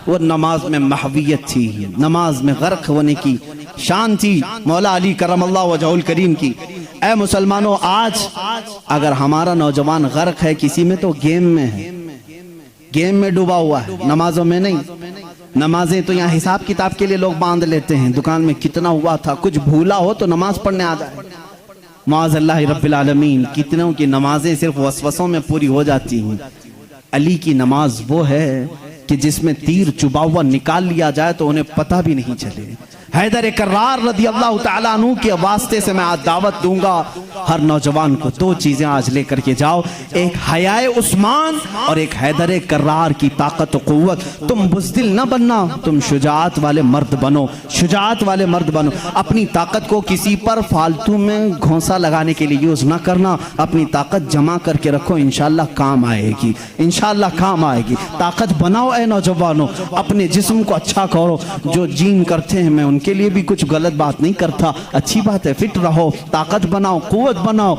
वो नमाज में महवियत थी, नमाज में गर्क होने की शान थी मौला अली करमल्लाहु वजहुल करीम की। ऐ मुसलमानों, आज अगर हमारा नौजवान गर्क है किसी में तो गेम में है, गेम में डूबा हुआ है, नमाजों में नहीं। नमाजें तो यहाँ हिसाब किताब के लिए लोग बांध लेते हैं, दुकान में कितना हुआ था, कुछ भूला हो तो नमाज पढ़ने आ जाए। माज़अल्लाह रब्बिल आलमीन, कितनों की नमाजें सिर्फ वसवसों में पूरी हो जाती हैं। अली की नमाज वो है कि जिसमें तीर चुबा हुआ निकाल लिया जाए तो उन्हें पता भी नहीं चले। हैदर कर्रार रज़ी अल्लाह तआला अन्हु के वास्ते से मैं आज दावत दूंगा हर नौजवान को, दो चीजें आज लेकर के जाओ, एक हयाए उस्मान और एक हैदर कर्रार की ताकत और कुव्वत। तुम बुज़दिल न बनना, तुम शुजाअत वाले मर्द बनो, शुजाअत वाले मर्द बनो। अपनी ताकत को किसी पर फालतू में घोंसा लगाने के लिए यूज न करना, अपनी ताकत जमा करके रखो, इंशाअल्लाह काम आएगी, इंशाअल्लाह काम आएगी। ताकत बनाओ ऐ नौजवानों, अपने जिस्म को अच्छा करो। जो जिम करते हैं, मैं उनके लिए भी कुछ गलत बात नहीं करता, अच्छी बात है, फिट रहो, ताकत बनाओ, कुव्वत बनाओ,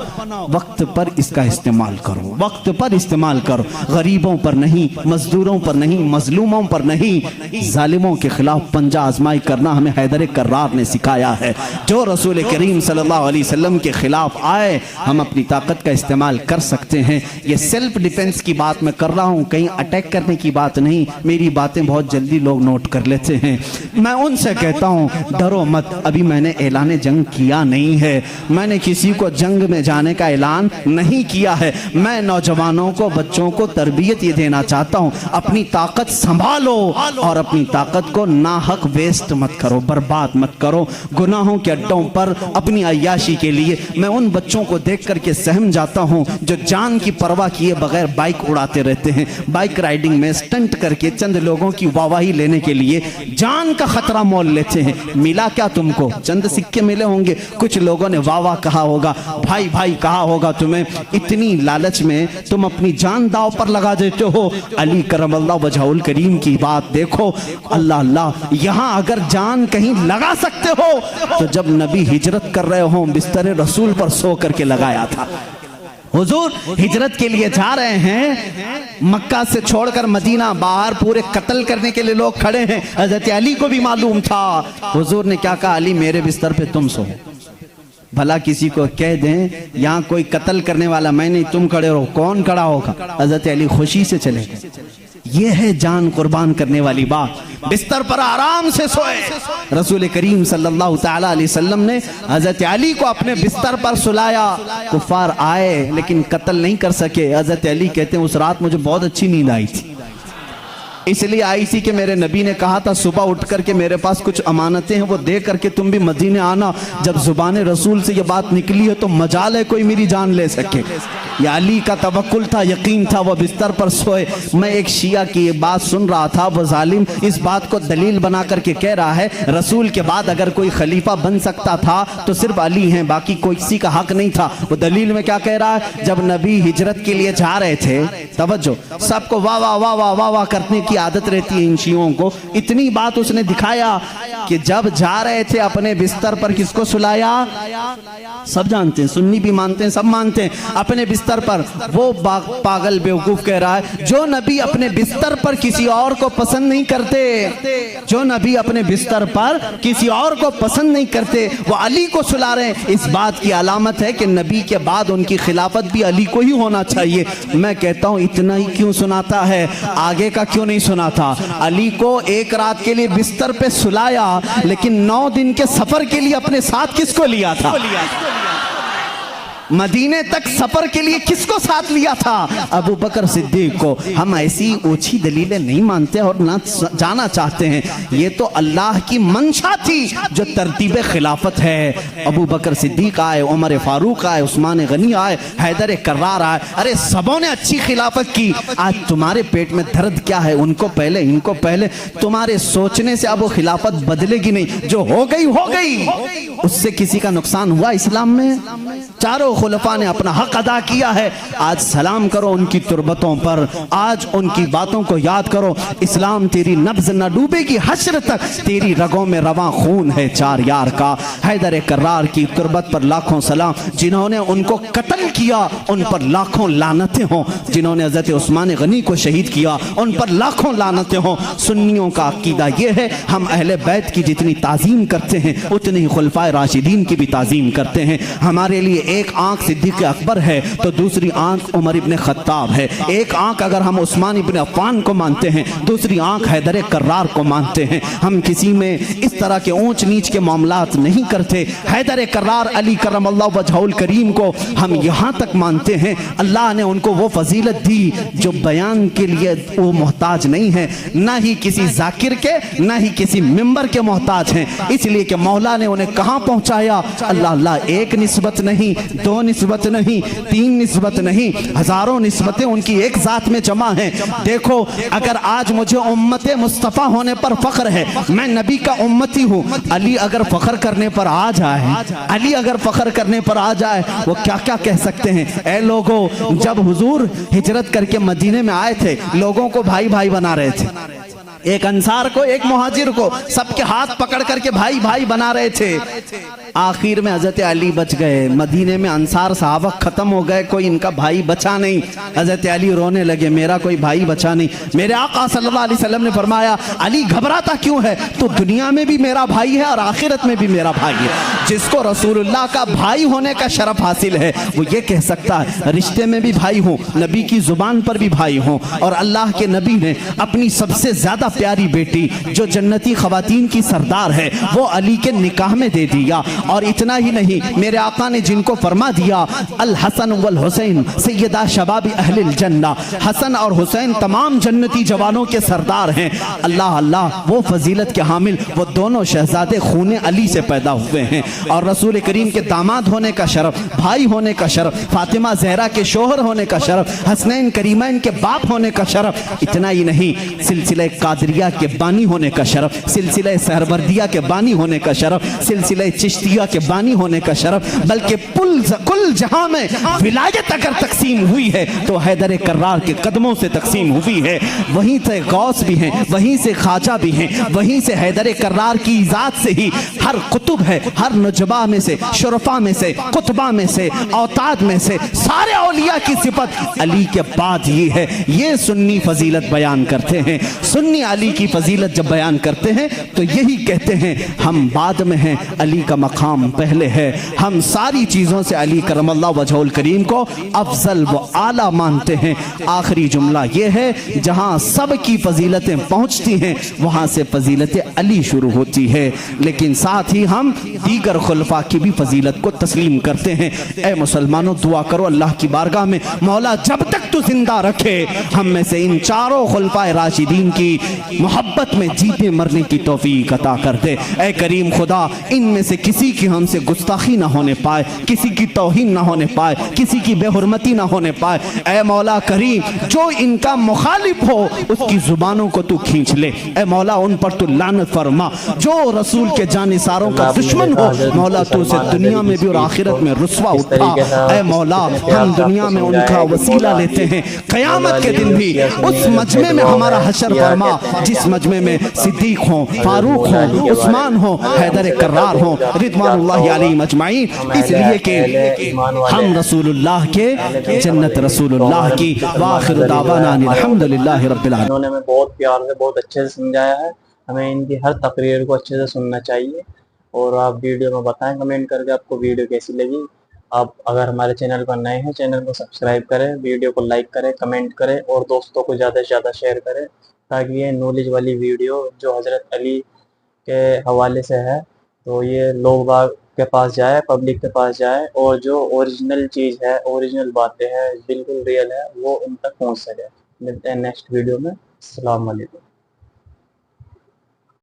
वक्त पर इसका इस्तेमाल करो, वक्त पर इस्तेमाल करो। गरीबों पर नहीं, मजदूरों पर नहीं, मजलूमों पर नहीं, जालिमों के खिलाफ पंजा आजमाई करना हमें हैदर कर्रार ने सिखाया है। जो रसूल करीम सल्लल्लाहु अलैहि वसल्लम के खिलाफ आए, हम अपनी ताकत का इस्तेमाल कर सकते हैं। ये सेल्फ डिफेंस की बात मैं कर रहा हूँ, कहीं अटैक करने की बात नहीं। मेरी बातें बहुत जल्दी लोग नोट कर लेते हैं। मैं उनसे कहता हूँ हूँ डरो मत, अभी मैंने ऐलान जंग किया नहीं है, मैंने किसी को जंग में जाने का ऐलान नहीं किया है। मैं नौजवानों को, बच्चों को तरबियत ये देना चाहता हूँ, अपनी ताकत संभालो और अपनी ताकत को नाहक वेस्ट मत करो, बर्बाद मत करो गुनाहों के अड्डों पर अपनी अय्याशी के लिए। मैं उन बच्चों को देख करके सहम जाता हूँ जो जान की परवाह किए बगैर बाइक उड़ाते रहते हैं, बाइक राइडिंग में स्टंट करके चंद लोगों की वाहवाही लेने के लिए जान का खतरा मोल लेते हैं। मिला क्या तुमको? चंद सिक्के मिले होंगे, कुछ लोगों ने वाह वाह कहा होगा, भाई भाई कहा होगा तुम्हें, इतनी लालच में तुम अपनी जान दांव पर लगा देते हो। अली करमल्लाहु वजहुल करीम की बात देखो, अल्लाह अल्लाह, यहां अगर जान कहीं लगा सकते हो तो जब नबी हिजरत कर रहे हो बिस्तर रसूल पर सो करके लगाया था। हुजूर हिजरत के लिए जा रहे हैं, मक्का से छोड़कर मदीना, बाहर पूरे कत्ल करने के लिए लोग खड़े हैं। हजरत अली को भी मालूम था। हुजूर ने क्या कहा? अली मेरे बिस्तर पे तुम सो। भला किसी को कह दें यहाँ कोई कत्ल करने वाला मैं नहीं, तुम खड़े रहो, कौन खड़ा होगा? हजरत अली खुशी से चले गए। ये है जान कुर्बान करने वाली बात। बिस्तर पर आराम से सोए। रसूल करीम सल्लल्लाहु तआला अलैहि वसल्लम ने हजरत अली को अपने बिस्तर पर सुलाया। कुफार आए लेकिन कत्ल नहीं कर सके। हजरत अली कहते हैं उस रात मुझे बहुत अच्छी नींद आई थी, इसलिए आई थी कि मेरे नबी ने कहा था सुबह उठ करके मेरे पास कुछ अमानतें हैं वो दे करके तुम भी मदीने आना। जब जुबान रसूल से ये बात निकली है तो मजाल है कोई मेरी जान ले सके। या अली का तवक्कुल था, यकीन था, वो बिस्तर पर सोए। मैं एक शिया की ये बात सुन रहा था, वो जालिम इस बात को दलील बना करके कह रहा है रसूल के बाद अगर कोई खलीफा बन सकता था तो सिर्फ अली हैं, बाकी कोई किसी का हक नहीं था। वो दलील में क्या कह रहा है? जब नबी हिजरत के लिए जा रहे थे, तवज्जो, सबको वाह वाह वाह वाह वाह वाह करने की आदत रहती है इन शियों को। इतनी बात उसने दिखाया कि जब जा रहे थे अपने बिस्तर पर किसको सुलाया? सब जानते हैं, सुन्नी भी मानते हैं, सब मानते हैं, अपने बिस्तर पर। वो पागल बेवकूफ कह रहा है जो नबी अपने बिस्तर पर किसी और को पसंद नहीं करते, जो नबी अपने बिस्तर पर किसी और को पसंद नहीं करते, वो अली को सुला रहे हैं। इस बात की अलामत है कि नबी के बाद उनकी खिलाफत भी अली को ही होना चाहिए। मैं कहता हूं इतना ही क्यों सुनाता है, आगे का क्यों नहीं सुनाता? अली को एक रात के लिए बिस्तर पे सुलाया लेकिन 9 दिन के सफर के लिए अपने साथ किसको लिया था? मदीने तक सफर के लिए किसको साथ लिया था? अबू बकर सिद्दीक को। हम ऐसी ऊंची दलीलें नहीं मानते और ना जाना चाहते हैं। ये तो अल्लाह की मंशा थी जो तरतीब खिलाफत है। अबू बकर सिद्दीक आए, उमर फारूक आए, उस्मान गनी आए, हैदर कर्रार आए, अरे सबों ने अच्छी खिलाफत की। आज तुम्हारे पेट में दर्द क्या है? उनको पहले, इनको पहले। तुम्हारे सोचने से अब वो खिलाफत बदलेगी नहीं, जो हो गई हो गई। उससे किसी का नुकसान हुआ इस्लाम में? चारों खुलफा ने अपना हक अदा किया है। आज सलाम करो उनकी तुरबतों पर, आज उनकी बातों को याद करो। इस्लाम तेरी नब्ज न डूबेगी हश्र तक, तेरी रगों में रवां खून है चार यार का। हैदर कर्रार की तुरबत पर लाखों सलाम। जिन्होंने उनको कत्ल किया उन पर लाखों लानतें हों, जिन्होंने हजरत उस्मान गनी को शहीद किया उन पर लाखों लानतें हों। सुन्नियों का अकीदा यह है, हम अहले बैत की जितनी ताजीम करते हैं उतनी ही खुलफाए राशिदीन की भी ताजीम करते हैं। हमारे लिए एक आंख सिद्दीक अकबर है तो दूसरी आंख उमर इब्ने खत्ताब है। एक आंख अगर हम उस्मान इब्ने अफ़्फ़ान को मानते हैं, दूसरी आंख हैदर कर्रार को मानते हैं। हम किसी में इस तरह के ऊंच नीच के मामलात नहीं करते। हैदर कर्रार अली करमल्लाहु वजहुल करीम को हम यहाँ तक मानते हैं, अल्लाह ने उनको वो फजीलत दी जो बयान के लिए वो मोहताज नहीं है, ना ही किसी जाकिर के, ना ही किसी मिंबर के मोहताज हैं। इसलिए कि मौला ने उन्हें कहाँ पहुँचाया? अल्लाह अल्लाह, एक निस्बत नहीं, 2 निस्बत नहीं, 3 निस्बत नहीं, हजारों निस्बतें उनकी एक जात में जमा हैं। देखो, अगर आज मुझे उम्मते मुस्तफ़ा होने पर फख्र है, मैं नबी का उम्मती हूँ, अली अगर फख्र करने पर आ जाए, अली अगर फख्र करने पर आ जाए, वो क्या क्या कह सकते हैं? ऐ लोगों, जब हुजूर हिजरत करके मदीने में आए थे, लोगों को भाई भाई बना रहे थे, एक अंसार को, एक मुहाजिर को, सबके हाथ पकड़ करके भाई भाई बना रहे थे। आखिर में हजरत अली बच गए। मदीने में अंसार सहाबा खत्म हो गए, कोई इनका भाई बचा नहीं। हजरत अली रोने लगे, मेरा कोई भाई बचा नहीं। मेरे आका सल्लल्लाहु अलैहि वसल्लम ने फरमाया, अली घबराता क्यों है? तो दुनिया में भी मेरा भाई है और आखिरत में भी मेरा भाई है। जिसको रसूलुल्लाह का भाई होने का शरफ हासिल है वो ये कह सकता है रिश्ते में भी भाई हूँ, नबी की जुबान पर भी भाई हूँ। और अल्लाह के नबी ने अपनी सबसे ज्यादा प्यारी बेटी जो जन्नती खवातीन की सरदार है वो अली के निकाह में दे दिया। और इतना ही नहीं, मेरे आका ने जिनको फरमा दिया अल हसन वल हुसैन सैयदा शबाबी अहलिल जन्ना, हसन और हुसैन तमाम जन्नती जवानों के सरदार हैं। अल्लाह अल्लाह, वो फजीलत के हामिल वो दोनों शहजादे खूने अली से पैदा हुए हैं। और रसूल करीम के दामाद होने का शरफ, भाई होने का शरफ, फातिमा जहरा के शोहर होने का शरफ, हसनैन करीमैन के बाप होने का शरफ। इतना ही नहीं, सिलसिला कादरिया के बानी होने का शरफ, सिलसिला सहरवर्दिया के बानी होने का शरफ, सिलसिला चिश्तिया के बानी होने का शरफ, बल्कि कुल जहां में विलायत अगर तकसीम हुई है तो हैदर कर्रार के कदमों से तकसीम हुई है। वहीं से गौस भी हैं, वहीं से ख्वाजा भी हैं, वहीं से हैदर कर्रार की ज़ात से ही हर कुतुब है, हर नुजबा में से, शुरफा में से, कुतबा में से, औताद में से सारे औलिया की सिफत अली के बाद ये है। ये सुन्नी फजीलत बयान करते हैं। सुन्नी अली की फजीलत जब बयान करते हैं तो यही कहते हैं हम बाद में हैं, अली का मकाम पहले है। हम सारी चीज़ों से अली करमल्लाहु वजहुल करीम को अफजल व आला मानते हैं। आखिरी जुमला ये है, जहां सब की फजीलतें पहुंचती हैं वहां से फजीलत अली शुरू होती है। लेकिन साथ ही हम दीगर खुलफा की भी फजीलत को तस्लीम करते हैं। ए मुसलमानों, दुआ करो अल्लाह की बारगाह में, मौला जब तक तू जिंदा रखे हम में से इन चारों खुलफाए राशिदीन की मोहब्बत में जीते मरने की तौफीक अता कर दे। ए करीम खुदा, इनमें से किसी की हमसे गुस्ताखी ना होने पाए, किसी की तौहीन ना होने पाए, किसी की बेहुरमती ना होने पाए। ए मौला करीम, जो इनका मुखालिफ हो उसकी जुबानों को तू खींच ले। ए मौला, उन पर तू लानत फरमा। जो रसूल के जानिसारों का दुश्मन हो मौला, तू उसे दुनिया में भी और आखिरत में रुस्वा उठा। ए मौला, हम दुनिया में उनका वसीला लेते हैं, क़यामत के दिन भी उस मजमे में हमारा हशर फरमा जिस मजमे में सिद्दीक हो, फारूक हो, उस्मान हो, हैदर कर्रार हो, रिदवानुल्लाहि अलैहिम अजमाइन। इसलिए कि हम रसूलुल्लाह के, जन्नत रसूलुल्लाह की। वाखिर दावाना अल्हम्दुलिल्लाहि रब्बिल आलमीन। इन्होंने हमें बहुत प्यार से, बहुत अच्छे से समझाया है। हमें इनकी हर तकरीर को अच्छे से सुनना चाहिए। और आप वीडियो में बताएं कमेंट करके आपको वीडियो कैसी लगी। आप अगर हमारे चैनल पर नए हैं, चैनल को सब्सक्राइब करें, वीडियो को लाइक करें, कमेंट करें और दोस्तों को ज़्यादा से ज़्यादा शेयर करें, ताकि ये नॉलेज वाली वीडियो जो हज़रत अली के हवाले से है तो ये लोग बाग के पास जाए, पब्लिक के पास जाए, और जो ओरिजिनल चीज़ है, ओरिजिनल बातें हैं, बिल्कुल रियल है, वो उन तक पहुंच सके। मिलते हैं नेक्स्ट वीडियो में। अस्सलाम वालेकुम।